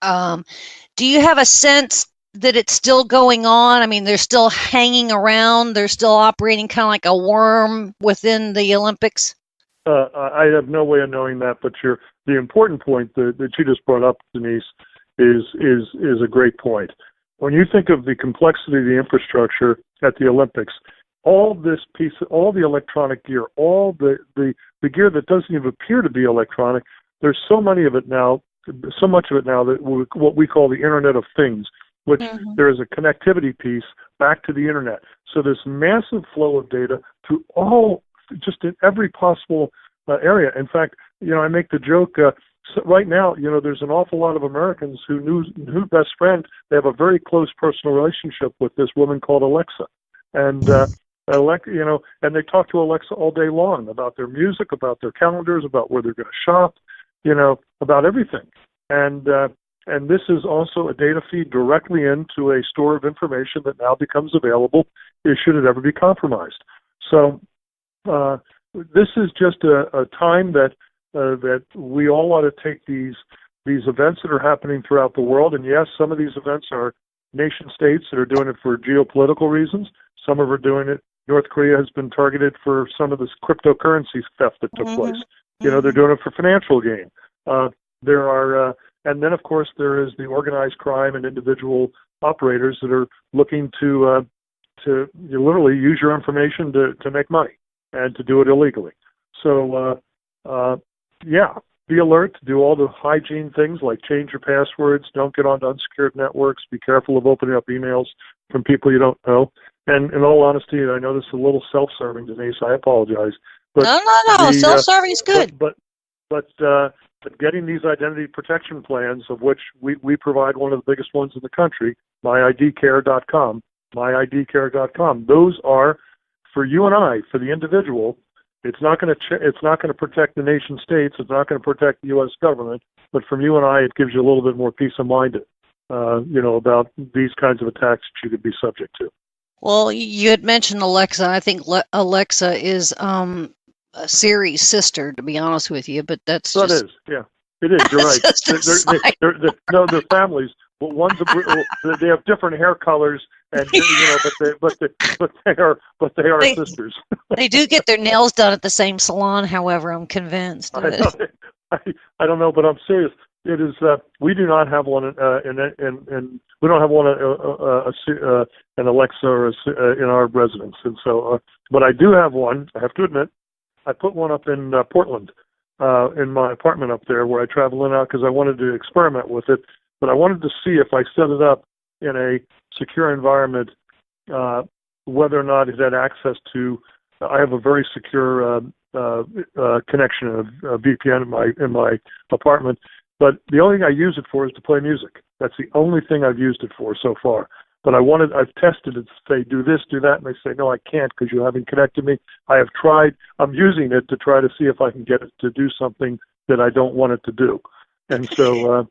Do you have a sense that it's still going on? I mean, they're still hanging around. They're still operating kind of like a worm within the Olympics. I have no way of knowing that, but the important point that you just brought up, Denise, is a great point. When you think of the complexity of the infrastructure at the Olympics, all the electronic gear, all the gear that doesn't even appear to be electronic, there's so much of it now that what we call the Internet of Things, which there is a connectivity piece back to the internet. So this massive flow of data through just in every possible area. In fact, I make the joke, right now, there's an awful lot of Americans who best friend, they have a very close personal relationship with this woman called Alexa. And, and they talk to Alexa all day long about their music, about their calendars, about where they're going to shop, about everything. And this is also a data feed directly into a store of information that now becomes available should it ever be compromised. So this is just a time that we all ought to take these events that are happening throughout the world. And yes, some of these events are nation states that are doing it for geopolitical reasons. Some of them are doing it. North Korea has been targeted for some of this cryptocurrency theft that took place. They're doing it for financial gain. There are, and then of course there is the organized crime and individual operators that are looking to literally use your information to make money and to do it illegally. So, be alert, do all the hygiene things like change your passwords, don't get onto unsecured networks, be careful of opening up emails from people you don't know. And in all honesty, I know this is a little self-serving, Denise, I apologize. But no, self-serving is good. But getting these identity protection plans, of which we provide one of the biggest ones in the country, myidcare.com, those are for you and I, for the individual. It's not going to protect the nation states. It's not going to protect the U.S. government. But from you and I, it gives you a little bit more peace of mind, about these kinds of attacks that you could be subject to. Well, you had mentioned Alexa. I think Alexa is Siri's sister, to be honest with you. But that's so just... it is. Yeah, it is. You're right. They're families. But they have different hair colors, and but they are sisters. They do get their nails done at the same salon. However, I'm convinced. I don't know, but I'm serious. It is. We do not have one, and we don't have one an Alexa or in our residence, and so. But I do have one. I have to admit, I put one up in Portland, in my apartment up there, where I travel in and out because I wanted to experiment with it. But I wanted to see if I set it up in a secure environment, whether or not it had access to. I have a very secure connection of VPN in my apartment, but the only thing I use it for is to play music. That's the only thing I've used it for so far. But I've tested it to say, do this, do that, and they say, no, I can't because you haven't connected me. I have tried. I'm using it to try to see if I can get it to do something that I don't want it to do. And so,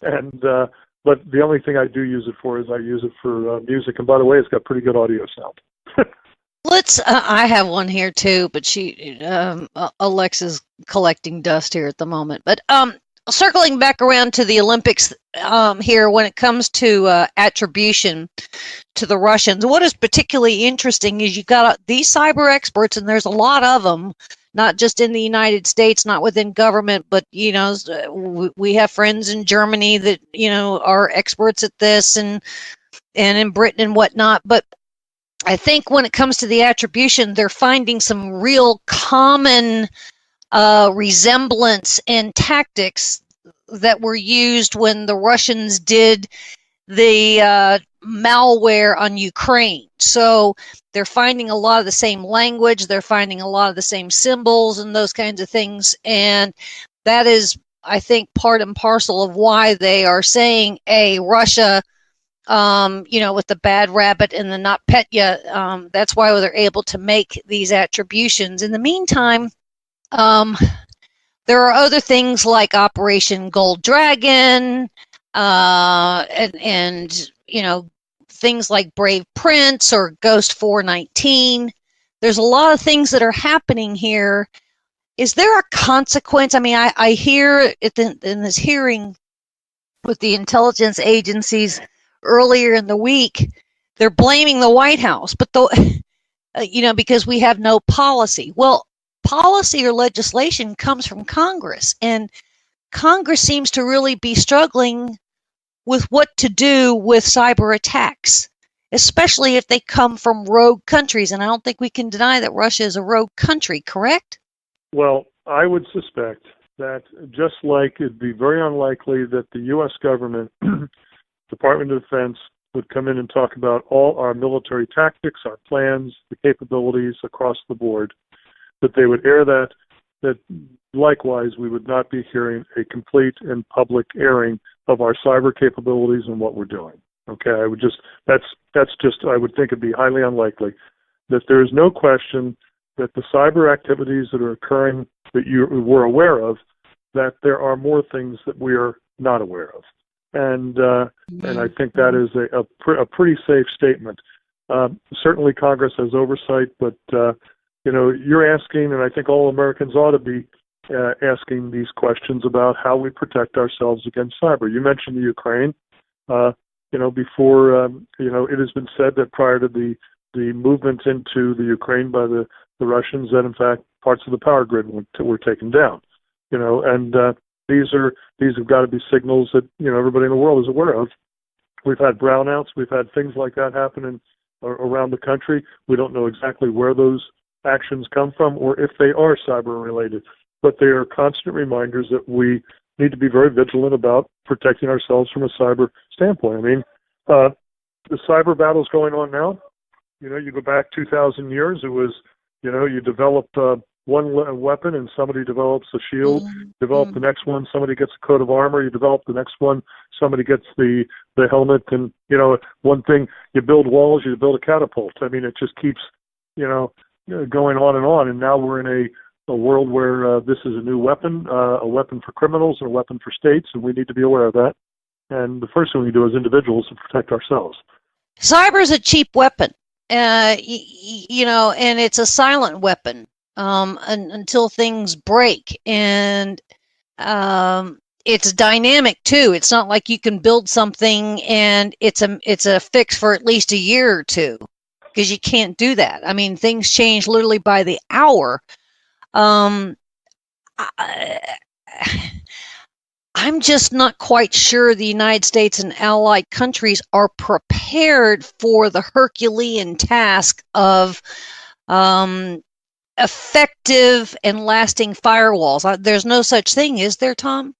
but the only thing I do use it for is I use it for music. And by the way, it's got pretty good audio sound. I have one here too, but Alexa's collecting dust here at the moment. But circling back around to the Olympics here, when it comes to attribution to the Russians, what is particularly interesting is you got these cyber experts, and there's a lot of them, not just in the United States, not within government, but, we have friends in Germany that, are experts at this and in Britain and whatnot. But I think when it comes to the attribution, they're finding some real common resemblance and tactics that were used when the Russians did the malware on Ukraine. So they're finding a lot of the same language, they're finding a lot of the same symbols and those kinds of things. And that is, I think, part and parcel of why they are saying, Russia, with the bad rabbit and the NotPetya, that's why they're able to make these attributions. In the meantime, there are other things like Operation Gold Dragon, and things like Brave Prince or Ghost 419. There's a lot of things that are happening here. Is there a consequence? I mean, I hear in this hearing with the intelligence agencies earlier in the week, they're blaming the White House, but because we have no policy. Well, policy or legislation comes from Congress, and Congress seems to really be struggling with what to do with cyber attacks, especially if they come from rogue countries. And I don't think we can deny that Russia is a rogue country, correct? Well, I would suspect that just like it'd be very unlikely that the U.S. government, Department of Defense, would come in and talk about all our military tactics, our plans, the capabilities across the board, that they would air that likewise we would not be hearing a complete and public airing of our cyber capabilities and what we're doing. Okay, I would think it'd be highly unlikely. That there is no question that the cyber activities that are occurring that you were aware of, that there are more things that we are not aware of. And I think that is a pretty safe statement. Certainly Congress has oversight, but you're asking, and I think all Americans ought to be asking these questions about how we protect ourselves against cyber. You mentioned the Ukraine. Before, it has been said that prior to the movement into the Ukraine by the Russians, that in fact parts of the power grid were taken down. These have got to be signals that everybody in the world is aware of. We've had brownouts, we've had things like that happen around the country. We don't know exactly where those actions come from or if they are cyber related, but they are constant reminders that we need to be very vigilant about protecting ourselves from a cyber standpoint. I mean, the cyber battles going on now, you go back 2,000 years, it was, you develop one weapon and somebody develops a shield, develop the next one, somebody gets a coat of armor, you develop the next one, somebody gets the helmet, and, one thing, you build walls, you build a catapult. I mean, it just keeps, going on, and now we're in a world where this is a new weapon, a weapon for criminals and a weapon for states, and we need to be aware of that. And the first thing we do as individuals is to protect ourselves. Cyber is a cheap weapon, and it's a silent weapon until things break. And it's dynamic too. It's not like you can build something and it's a fix for at least a year or two, because you can't do that. I mean, things change literally by the hour. I'm just not quite sure the United States and allied countries are prepared for the Herculean task of effective and lasting firewalls. There's no such thing, is there, Tom?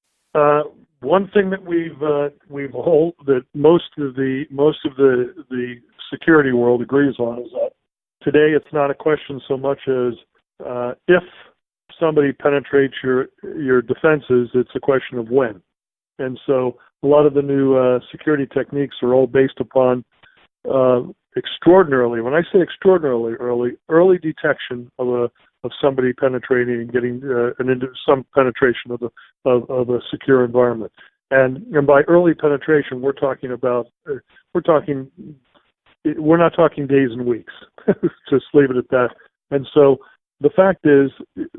One thing that that most of the security world agrees on is that today it's not a question so much as if somebody penetrates your defenses, it's a question of when. And so a lot of the new security techniques are all based upon extraordinarily, when I say extraordinarily early detection of somebody penetrating and getting into some penetration of a secure environment. And by early penetration, we're not talking days and weeks. Just leave it at that. And so the fact is,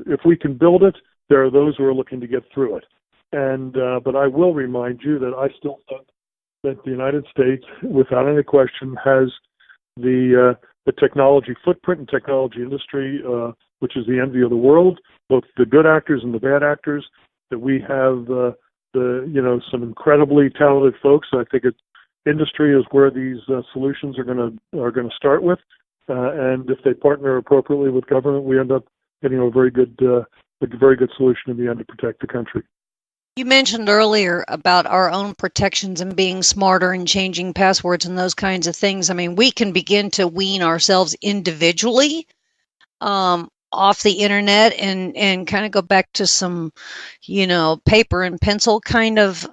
if we can build it, there are those who are looking to get through it. And but I will remind you that I still think that the United States, without any question, has the technology footprint and technology industry, which is the envy of the world, both the good actors and the bad actors. That we have some incredibly talented folks. I think industry is where these solutions are going to start with, and if they partner appropriately with government, we end up getting a very good solution in the end to protect the country. You mentioned earlier about our own protections and being smarter and changing passwords and those kinds of things. I mean, we can begin to wean ourselves individually off the internet and kind of go back to some, paper and pencil kind of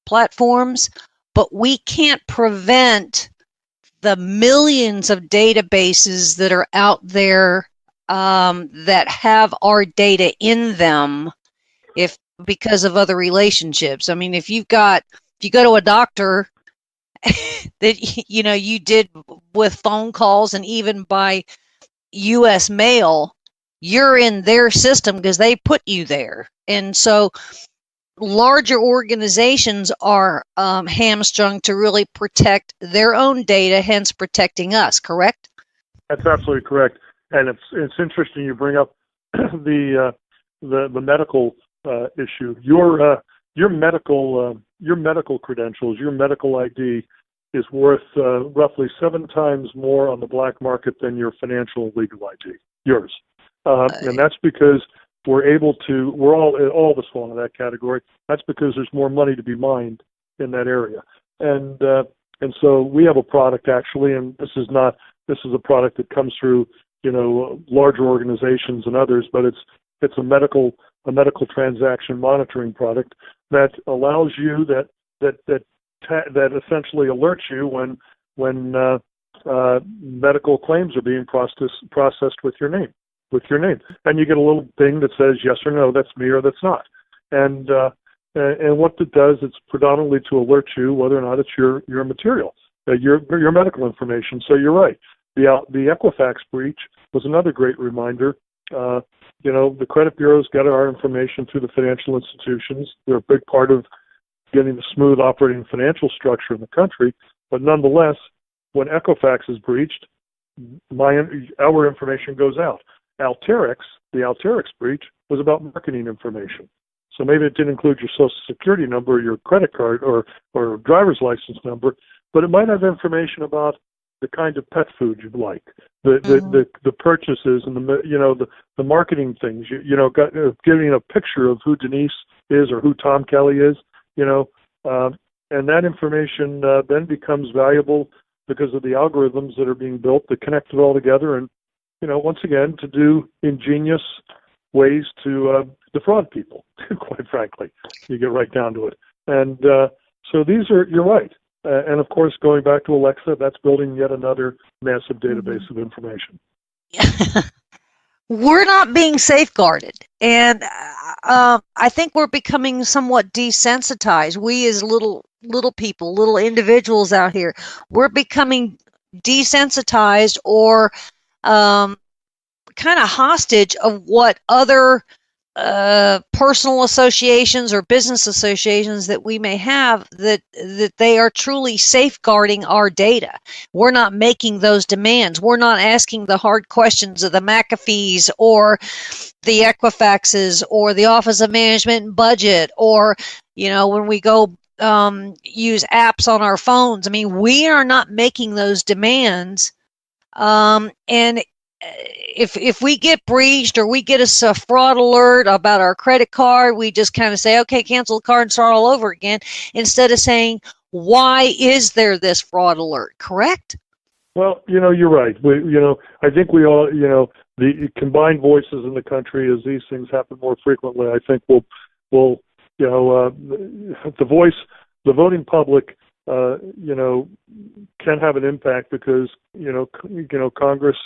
platforms, but we can't prevent the millions of databases that are out there that have our data in them because of other relationships. I mean, if you go to a doctor that you did with phone calls and even by U.S. mail, you're in their system because they put you there. And so larger organizations are hamstrung to really protect their own data, hence protecting us, correct? That's absolutely correct. And it's interesting you bring up the medical issue. Your medical credentials, your medical ID is worth roughly 7 times more on the black market than your financial legal ID, yours. And that's because we're all of us fall in that category. That's because there's more money to be mined in that area. And so we have a product actually, and this is a product that comes through, larger organizations and others, but it's a medical transaction monitoring product that allows you that essentially alerts you when medical claims are being processed with your name, and you get a little thing that says yes or no, that's me or that's not, and what it does, it's predominantly to alert you whether or not it's your material, your medical information. So you're right. The Equifax breach was another great reminder. The credit bureaus get our information through the financial institutions. They're a big part of getting the smooth operating financial structure in the country. But nonetheless, when Equifax is breached, our information goes out. The Alteryx breach was about marketing information. So maybe it didn't include your social security number or your credit card or driver's license number, but it might have information about the kind of pet food you'd like, the purchases and the marketing things, giving a picture of who Denise is or who Tom Kelly is, and that information then becomes valuable because of the algorithms that are being built that connect it all together and, once again, to do ingenious ways to defraud people, quite frankly. You get right down to it. And so you're right. And of course, going back to Alexa, that's building yet another massive database of information. We're not being safeguarded. And I think we're becoming somewhat desensitized. We as little people, little individuals out here, we're becoming desensitized or kind of hostage of what other personal associations or business associations that we may have, that they are truly safeguarding our data. We're not making those demands. We're not asking the hard questions of the McAfees or the Equifaxes or the Office of Management and Budget, or when we go use apps on our phones. I mean, we are not making those demands, and if we get breached or we get a fraud alert about our credit card, we just kind of say, okay, cancel the card and start all over again, instead of saying, why is there this fraud alert, correct? Well, you're right. I think we all, the combined voices in the country, as these things happen more frequently, I think will the voice, the voting public, can have an impact because Congress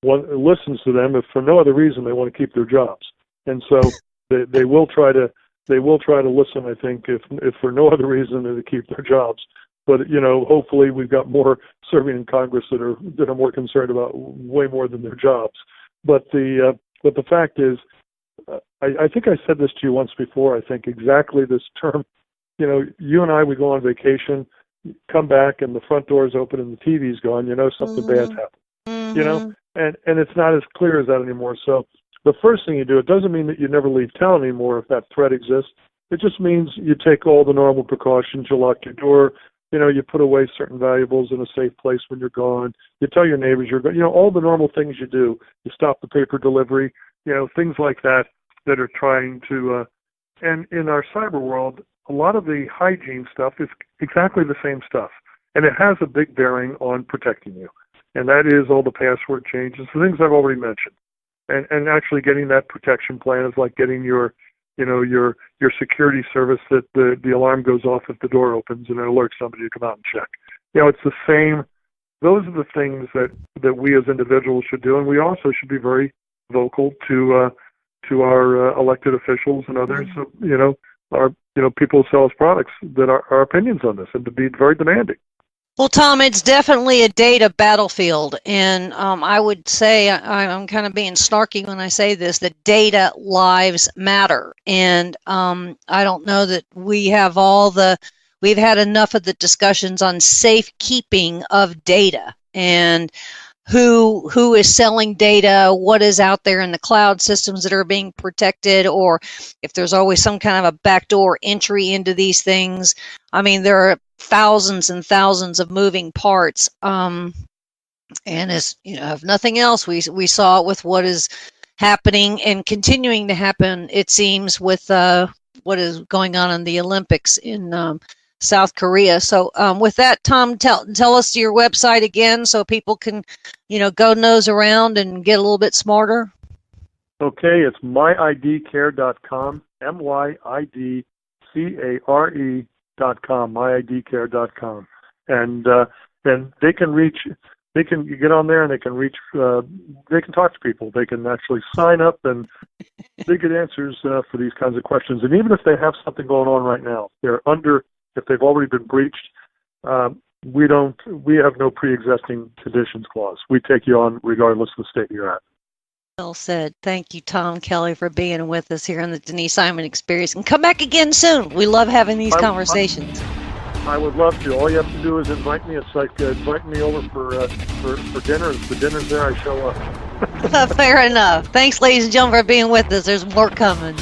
listens to them if for no other reason they want to keep their jobs, and so they will try to listen. I think if for no other reason than to keep their jobs. But hopefully we've got more serving in Congress that are more concerned about way more than their jobs. But the fact is, I think I said this to you once before. I think exactly this term. You and I, we go on vacation, come back, and the front door is open and the TV's gone. Something bad's happened. And it's not as clear as that anymore. So the first thing you do, it doesn't mean that you never leave town anymore if that threat exists. It just means you take all the normal precautions. You lock your door. You put away certain valuables in a safe place when you're gone. You tell your neighbors you're going. All the normal things you do. You stop the paper delivery. Things like that are trying to. And in our cyber world, a lot of the hygiene stuff is exactly the same stuff, and it has a big bearing on protecting you. And that is all the password changes, the things I've already mentioned. And actually getting that protection plan is like getting your security service that the alarm goes off if the door opens and it alerts somebody to come out and check. It's the same. Those are the things that we as individuals should do, and we also should be very vocal to our elected officials and others. Our people who sell us products that our opinions on this, and to be very demanding. Well, Tom, it's definitely a data battlefield, and I would say I'm kind of being snarky when I say this, that data lives matter, and I don't know that we've had enough of the discussions on safekeeping of data and who is selling data, what is out there in the cloud systems that are being protected, or if there's always some kind of a backdoor entry into these things. I mean, there are thousands and thousands of moving parts. And as if nothing else, we saw it with what is happening and continuing to happen, it seems, with what is going on in the Olympics in South Korea. So with that, Tom, tell us your website again so people can, go nose around and get a little bit smarter. Okay, it's myidcare.com, myidcare.com, myidcare.com, and they can get on there and they can talk to people. They can actually sign up and they get answers for these kinds of questions. And even if they have something going on right now, if they've already been breached, we have no pre-existing conditions clause. We take you on regardless of the state you're at. Well said. Thank you, Tom Kelly, for being with us here on the Denise Simon Experience. And come back again soon. We love having these conversations. I would love to. All you have to do is invite me. It's like invite me over for dinner. If the dinner's there, I show up. Fair enough. Thanks, ladies and gentlemen, for being with us. There's more coming.